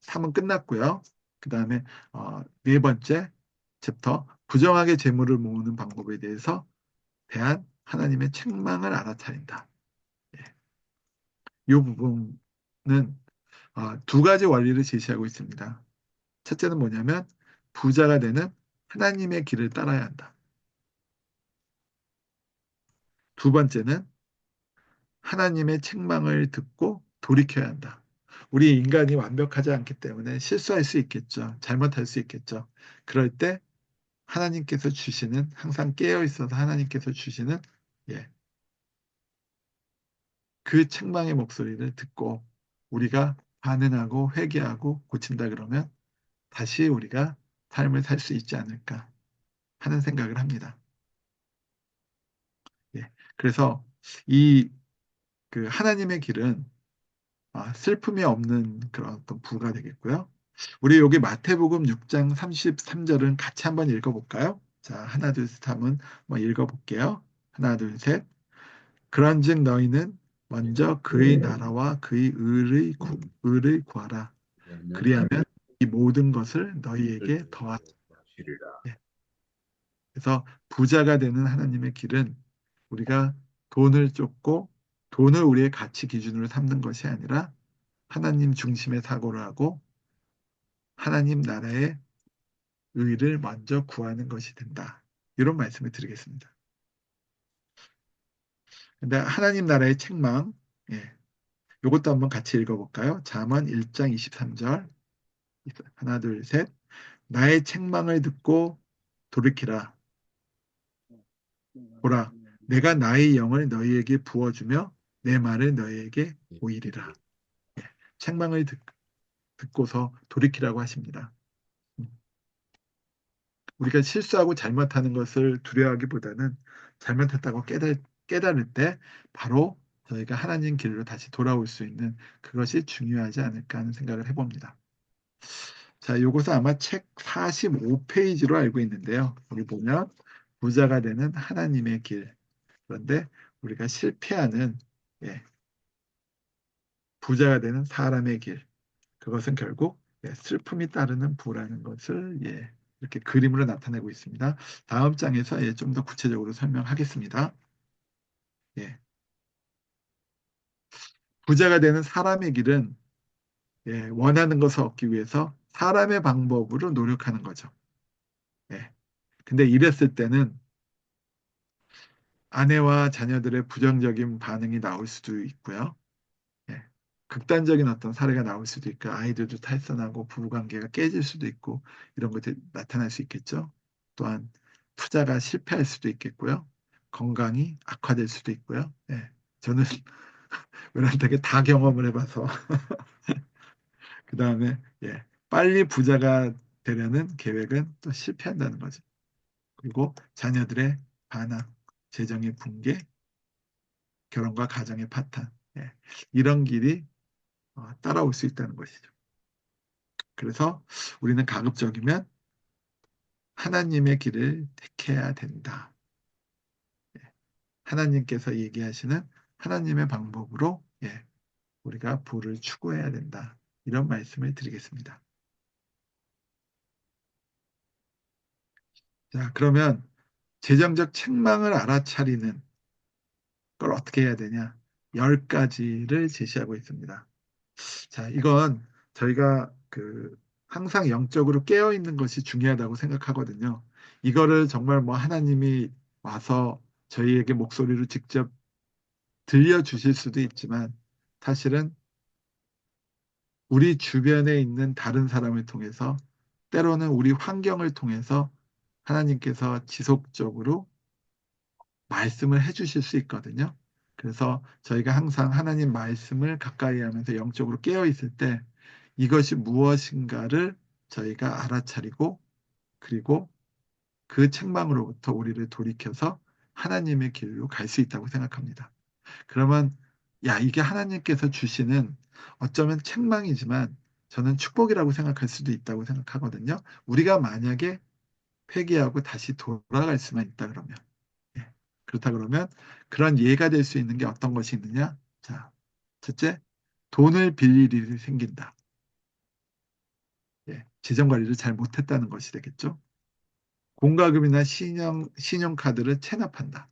3은 끝났고요. 그 다음에 네 번째 챕터 부정하게 재물을 모으는 방법에 대해서 대한 하나님의 책망을 알아차린다. 예. 이 부분은 두 가지 원리를 제시하고 있습니다. 첫째는 뭐냐면 부자가 되는 하나님의 길을 따라야 한다. 두 번째는 하나님의 책망을 듣고 돌이켜야 한다. 우리 인간이 완벽하지 않기 때문에 실수할 수 있겠죠. 잘못할 수 있겠죠. 그럴 때 하나님께서 주시는 항상 깨어 있어서 하나님께서 주시는 예, 그 책망의 목소리를 듣고 우리가 반응하고 회개하고 고친다 그러면 다시 우리가 삶을 살 수 있지 않을까 하는 생각을 합니다. 예. 그래서 이 그 하나님의 길은 슬픔이 없는 그런 어떤 부가 되겠고요. 우리 여기 마태복음 6장 33절은 같이 한번 읽어볼까요? 자, 하나, 둘, 셋 하면 뭐 읽어볼게요. 하나, 둘, 셋. 그런즉 너희는 먼저 그의 나라와 그의 의를 구하라. 그리하면 이 모든 것을 너희에게 더하시리라. 예. 그래서 부자가 되는 하나님의 길은 우리가 돈을 쫓고 돈을 우리의 가치 기준으로 삼는 것이 아니라 하나님 중심의 사고를 하고 하나님 나라의 의를 먼저 구하는 것이 된다. 이런 말씀을 드리겠습니다. 근데 하나님 나라의 책망, 예, 이것도 한번 같이 읽어볼까요? 잠언 1장 23절. 하나, 둘, 셋. 나의 책망을 듣고 돌이키라. 보라, 내가 나의 영을 너희에게 부어주며 내 말을 너희에게 보이리라. 예, 책망을 듣고서 돌이키라고 하십니다. 우리가 실수하고 잘못하는 것을 두려워하기보다는 잘못했다고 깨달을 때 바로 저희가 하나님 길로 다시 돌아올 수 있는 그것이 중요하지 않을까 하는 생각을 해봅니다. 자, 이것은 아마 책 45페이지로 알고 있는데요. 여기 보면 부자가 되는 하나님의 길. 그런데 우리가 실패하는 예, 부자가 되는 사람의 길. 그것은 결국 예, 슬픔이 따르는 부라는 것을 예, 이렇게 그림으로 나타내고 있습니다. 다음 장에서 예, 좀 더 구체적으로 설명하겠습니다. 예, 부자가 되는 사람의 길은 예, 원하는 것을 얻기 위해서 사람의 방법으로 노력하는 거죠. 예. 근데 이랬을 때는 아내와 자녀들의 부정적인 반응이 나올 수도 있고요. 예. 극단적인 어떤 사례가 나올 수도 있고 아이들도 탈선하고 부부관계가 깨질 수도 있고 이런 것들이 나타날 수 있겠죠. 또한 투자가 실패할 수도 있겠고요. 건강이 악화될 수도 있고요. 예. 저는 은한되게 다 경험을 해봐서 그 다음에 예. 빨리 부자가 되려는 계획은 또 실패한다는 거죠. 그리고 자녀들의 반항, 재정의 붕괴, 결혼과 가정의 파탄 예. 이런 길이 따라올 수 있다는 것이죠. 그래서 우리는 가급적이면 하나님의 길을 택해야 된다. 하나님께서 얘기하시는 하나님의 방법으로 예, 우리가 부를 추구해야 된다. 이런 말씀을 드리겠습니다. 자, 그러면 재정적 책망을 알아차리는 걸 어떻게 해야 되냐? 10가지를 제시하고 있습니다. 자, 이건 저희가 항상 영적으로 깨어 있는 것이 중요하다고 생각하거든요. 이거를 정말 뭐 하나님이 와서 저희에게 목소리로 직접 들려주실 수도 있지만 사실은 우리 주변에 있는 다른 사람을 통해서 때로는 우리 환경을 통해서 하나님께서 지속적으로 말씀을 해주실 수 있거든요. 그래서 저희가 항상 하나님 말씀을 가까이 하면서 영적으로 깨어 있을 때 이것이 무엇인가를 저희가 알아차리고 그리고 그 책망으로부터 우리를 돌이켜서 하나님의 길로 갈 수 있다고 생각합니다. 그러면 야, 이게 하나님께서 주시는 어쩌면 책망이지만 저는 축복이라고 생각할 수도 있다고 생각하거든요. 우리가 만약에 회개하고 다시 돌아갈 수만 있다 그러면. 예. 그렇다 그러면 그런 예가 될 수 있는 게 어떤 것이 있느냐? 자, 첫째, 돈을 빌릴 일이 생긴다. 예. 재정 관리를 잘 못했다는 것이 되겠죠. 공과금이나 신용카드를 체납한다.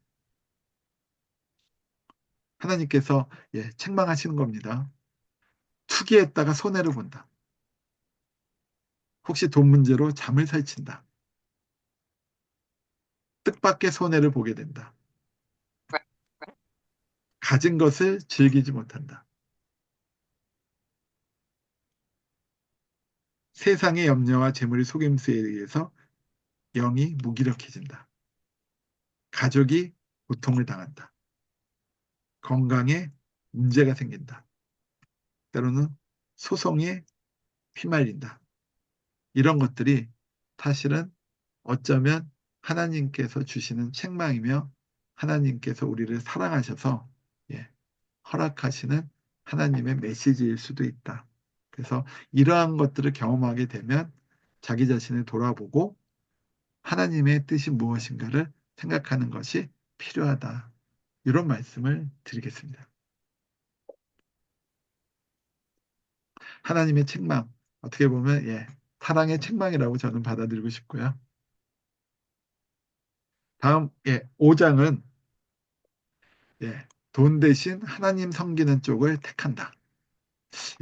하나님께서 예, 책망하시는 겁니다. 투기했다가 손해를 본다. 혹시 돈 문제로 잠을 설친다. 뜻밖의 손해를 보게 된다. 가진 것을 즐기지 못한다. 세상의 염려와 재물의 속임수에 의해서 영이 무기력해진다. 가족이 고통을 당한다. 건강에 문제가 생긴다. 때로는 소송에 휘말린다. 이런 것들이 사실은 어쩌면 하나님께서 주시는 책망이며 하나님께서 우리를 사랑하셔서 예, 허락하시는 하나님의 메시지일 수도 있다. 그래서 이러한 것들을 경험하게 되면 자기 자신을 돌아보고 하나님의 뜻이 무엇인가를 생각하는 것이 필요하다. 이런 말씀을 드리겠습니다. 하나님의 책망. 어떻게 보면, 예, 사랑의 책망이라고 저는 받아들이고 싶고요. 다음, 예, 5장은, 예, 돈 대신 하나님 섬기는 쪽을 택한다.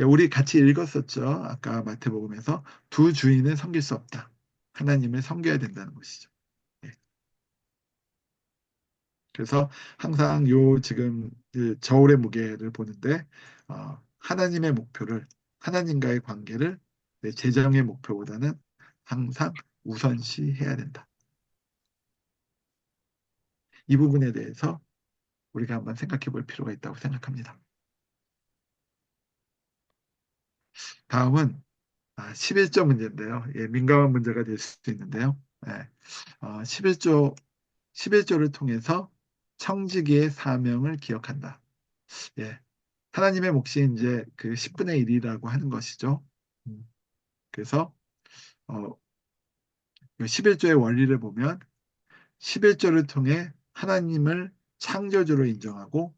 예, 우리 같이 읽었었죠. 아까 마태복음에서 두 주인을 섬길 수 없다. 하나님을 섬겨야 된다는 것이죠. 예, 그래서 항상 요 지금 그 저울의 무게를 보는데 하나님의 목표를 하나님과의 관계를 내 재정의 목표보다는 항상 우선시해야 된다. 이 부분에 대해서 우리가 한번 생각해 볼 필요가 있다고 생각합니다. 다음은 11조 문제인데요. 예, 민감한 문제가 될 수도 있는데요. 예, 11조 11조를 통해서 청지기의 사명을 기억한다. 예, 하나님의 몫이 이제 그 10분의 1이라고 하는 것이죠. 음, 그래서 11조의 원리를 보면 11조를 통해 하나님을 창조주로 인정하고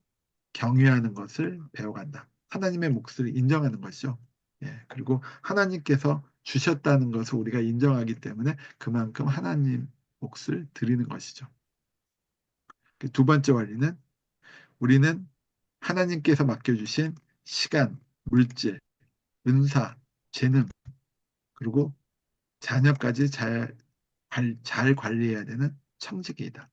경외하는 것을 배워간다. 하나님의 몫을 인정하는 것이죠. 예, 그리고 하나님께서 주셨다는 것을 우리가 인정하기 때문에 그만큼 하나님 몫을 드리는 것이죠. 그두 번째 원리는 우리는 하나님께서 맡겨주신 시간, 물질, 은사, 재능, 그리고 자녀까지 잘 관리해야 되는 청지기이다.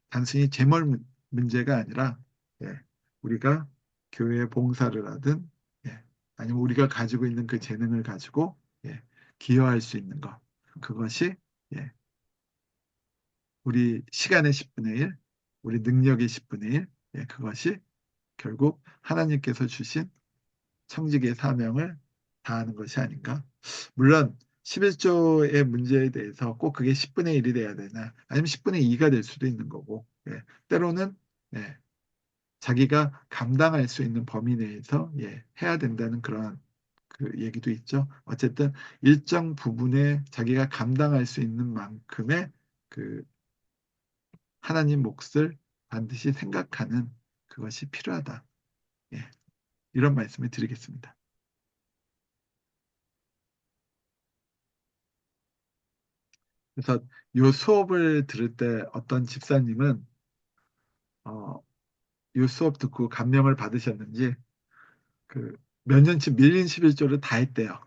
단순히 재물 문제가 아니라 예, 우리가 교회에 봉사를 하든 예, 아니면 우리가 가지고 있는 그 재능을 가지고 예, 기여할 수 있는 것. 그것이 예, 우리 시간의 10분의 1, 우리 능력의 10분의 1, 예, 그것이 결국 하나님께서 주신 청지기의 사명을 다하는 것이 아닌가. 물론 11조의 문제에 대해서 꼭 그게 10분의 1이 돼야 되나 아니면 10분의 2가 될 수도 있는 거고 예, 때로는 예, 자기가 감당할 수 있는 범위 내에서 예, 해야 된다는 그런 그 얘기도 있죠. 어쨌든 일정 부분에 자기가 감당할 수 있는 만큼의 그 하나님 몫을 반드시 생각하는 그것이 필요하다. 예, 이런 말씀을 드리겠습니다. 그래서 요 수업을 들을 때 어떤 집사님은 어, 요 수업 듣고 감명을 받으셨는지 그 몇 년치 밀린 11조를 다 했대요.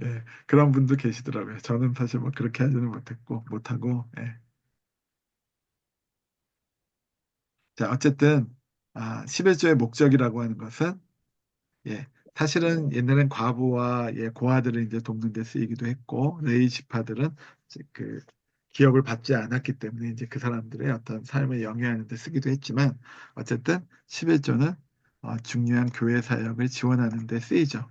예, 그런 분도 계시더라고요. 저는 사실 뭐 그렇게 하지는 못하고. 예. 자, 어쨌든 11조의 목적이라고 하는 것은 예, 사실은 옛날엔 과부와 예, 고아들을 이제 돕는 데 쓰이기도 했고 레위 지파들은 이제 그 기업을 받지 않았기 때문에 이제 그 사람들의 어떤 삶을 영위하는 데 쓰기도 했지만 어쨌든 11조는 중요한 교회 사역을 지원하는 데 쓰이죠.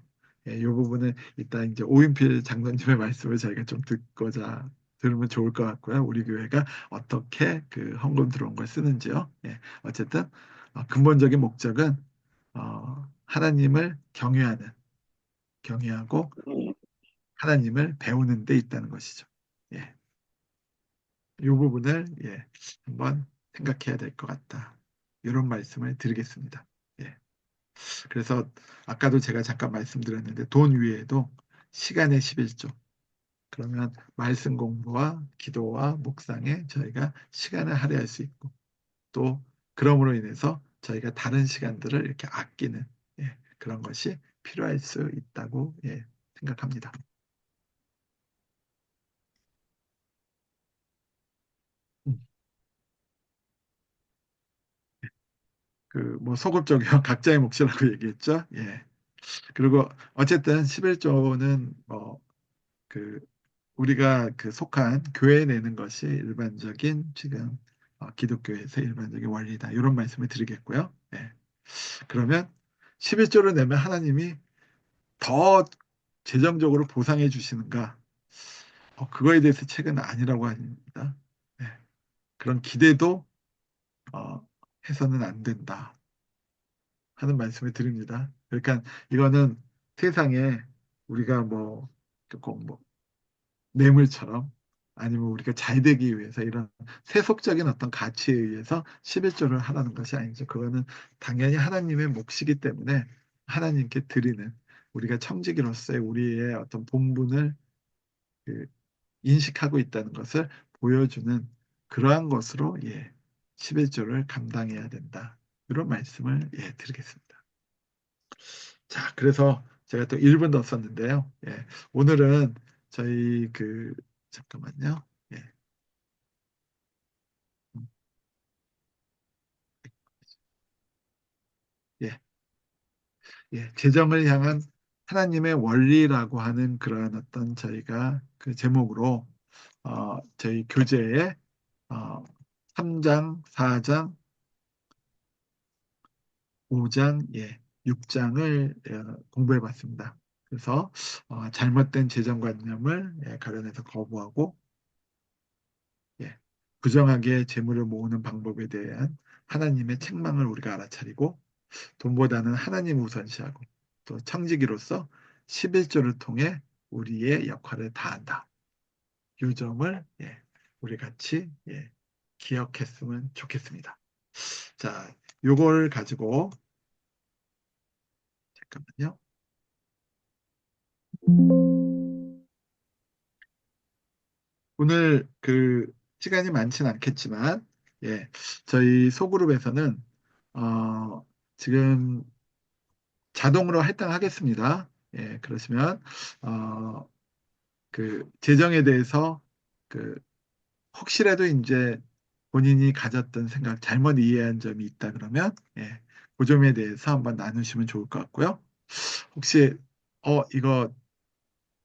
예, 이 부분을 이따 이제 오윤필 장로님의 말씀을 저희가 좀 듣고자 들으면 좋을 것 같고요. 우리 교회가 어떻게 그 헌금 들어온 걸 쓰는지요. 예, 어쨌든 근본적인 목적은 하나님을 경외하고 하나님을 배우는 데 있다는 것이죠. 예, 이 부분을 예, 한번 생각해야 될 것 같다. 이런 말씀을 드리겠습니다. 예, 그래서 아까도 제가 잠깐 말씀드렸는데 돈 위에도 시간의 11조. 그러면 말씀 공부와 기도와 묵상에 저희가 시간을 할애할 수 있고 또 그럼으로 인해서 저희가 다른 시간들을 이렇게 아끼는 예, 그런 것이 필요할 수 있다고 예, 생각합니다. 음, 그뭐 소극적이요 각자의 몫이라고 얘기했죠. 예. 그리고 어쨌든 11조는 그 우리가 그 속한 교회에 내는 것이 일반적인 지금 기독교에서 일반적인 원리다. 이런 말씀을 드리겠고요. 예. 그러면 11조를 내면 하나님이 더 재정적으로 보상해 주시는가? 그거에 대해서 책은 아니라고 합니다. 예. 그런 기대도 어, 해서는 안 된다 하는 말씀을 드립니다. 그러니까 이거는 세상에 우리가 꼭뭐 뇌물처럼 아니면 우리가 잘 되기 위해서 이런 세속적인 어떤 가치에 의해서 11조를 하라는 것이 아니죠. 그거는 당연히 하나님의 몫이기 때문에 하나님께 드리는 우리가 청지기로서의 우리의 어떤 본분을 그 인식하고 있다는 것을 보여주는 그러한 것으로 11조를 감당해야 된다. 이런 말씀을 드리겠습니다. 자, 그래서 제가 또 1분 더 썼는데요. 오늘은 저희 잠깐만요. 예, 음, 예, 재정을 향한 하나님의 원리라고 하는 그러한 어떤 저희가 그 제목으로 저희 교재에 어, 3장, 4장, 5장, 6장을 공부해 봤습니다. 그래서 잘못된 재정관념을 가려내서 거부하고 부정하게 재물을 모으는 방법에 대한 하나님의 책망을 우리가 알아차리고 돈보다는 하나님 우선시하고 또 청지기로서 11조를 통해 우리의 역할을 다한다. 이 점을 우리 같이 기억했으면 좋겠습니다. 자, 요걸 가지고 잠깐만요. 오늘 시간이 많진 않겠지만 저희 소그룹에서는 어, 지금 자동으로 할당하겠습니다. 그러시면 어, 재정에 대해서 그 혹시라도 이제 본인이 가졌던 생각 잘못 이해한 점이 있다 그러면 그 점에 대해서 한번 나누시면 좋을 것 같고요. 혹시 이거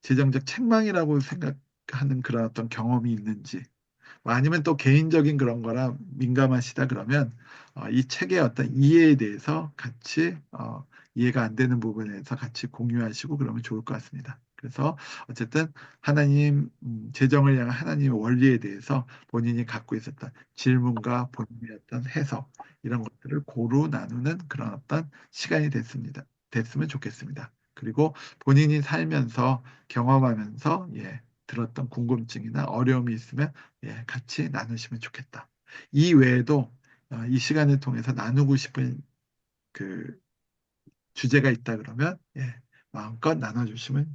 재정적 책망이라고 생각하는 그런 어떤 경험이 있는지 뭐 아니면 또 개인적인 그런 거라 민감하시다 그러면 이 책의 어떤 이해에 대해서 같이 이해가 안 되는 부분에서 같이 공유하시고 그러면 좋을 것 같습니다. 그래서 어쨌든 하나님 재정을 향한 하나님의 원리에 대해서 본인이 갖고 있었던 질문과 본인의 어떤 해석 이런 것들을 고루 나누는 그런 어떤 시간이 됐으면 좋겠습니다. 그리고 본인이 살면서 경험하면서 들었던 궁금증이나 어려움이 있으면 같이 나누시면 좋겠다. 이 외에도 이 시간을 통해서 나누고 싶은 그 주제가 있다 그러면 마음껏 나눠주시면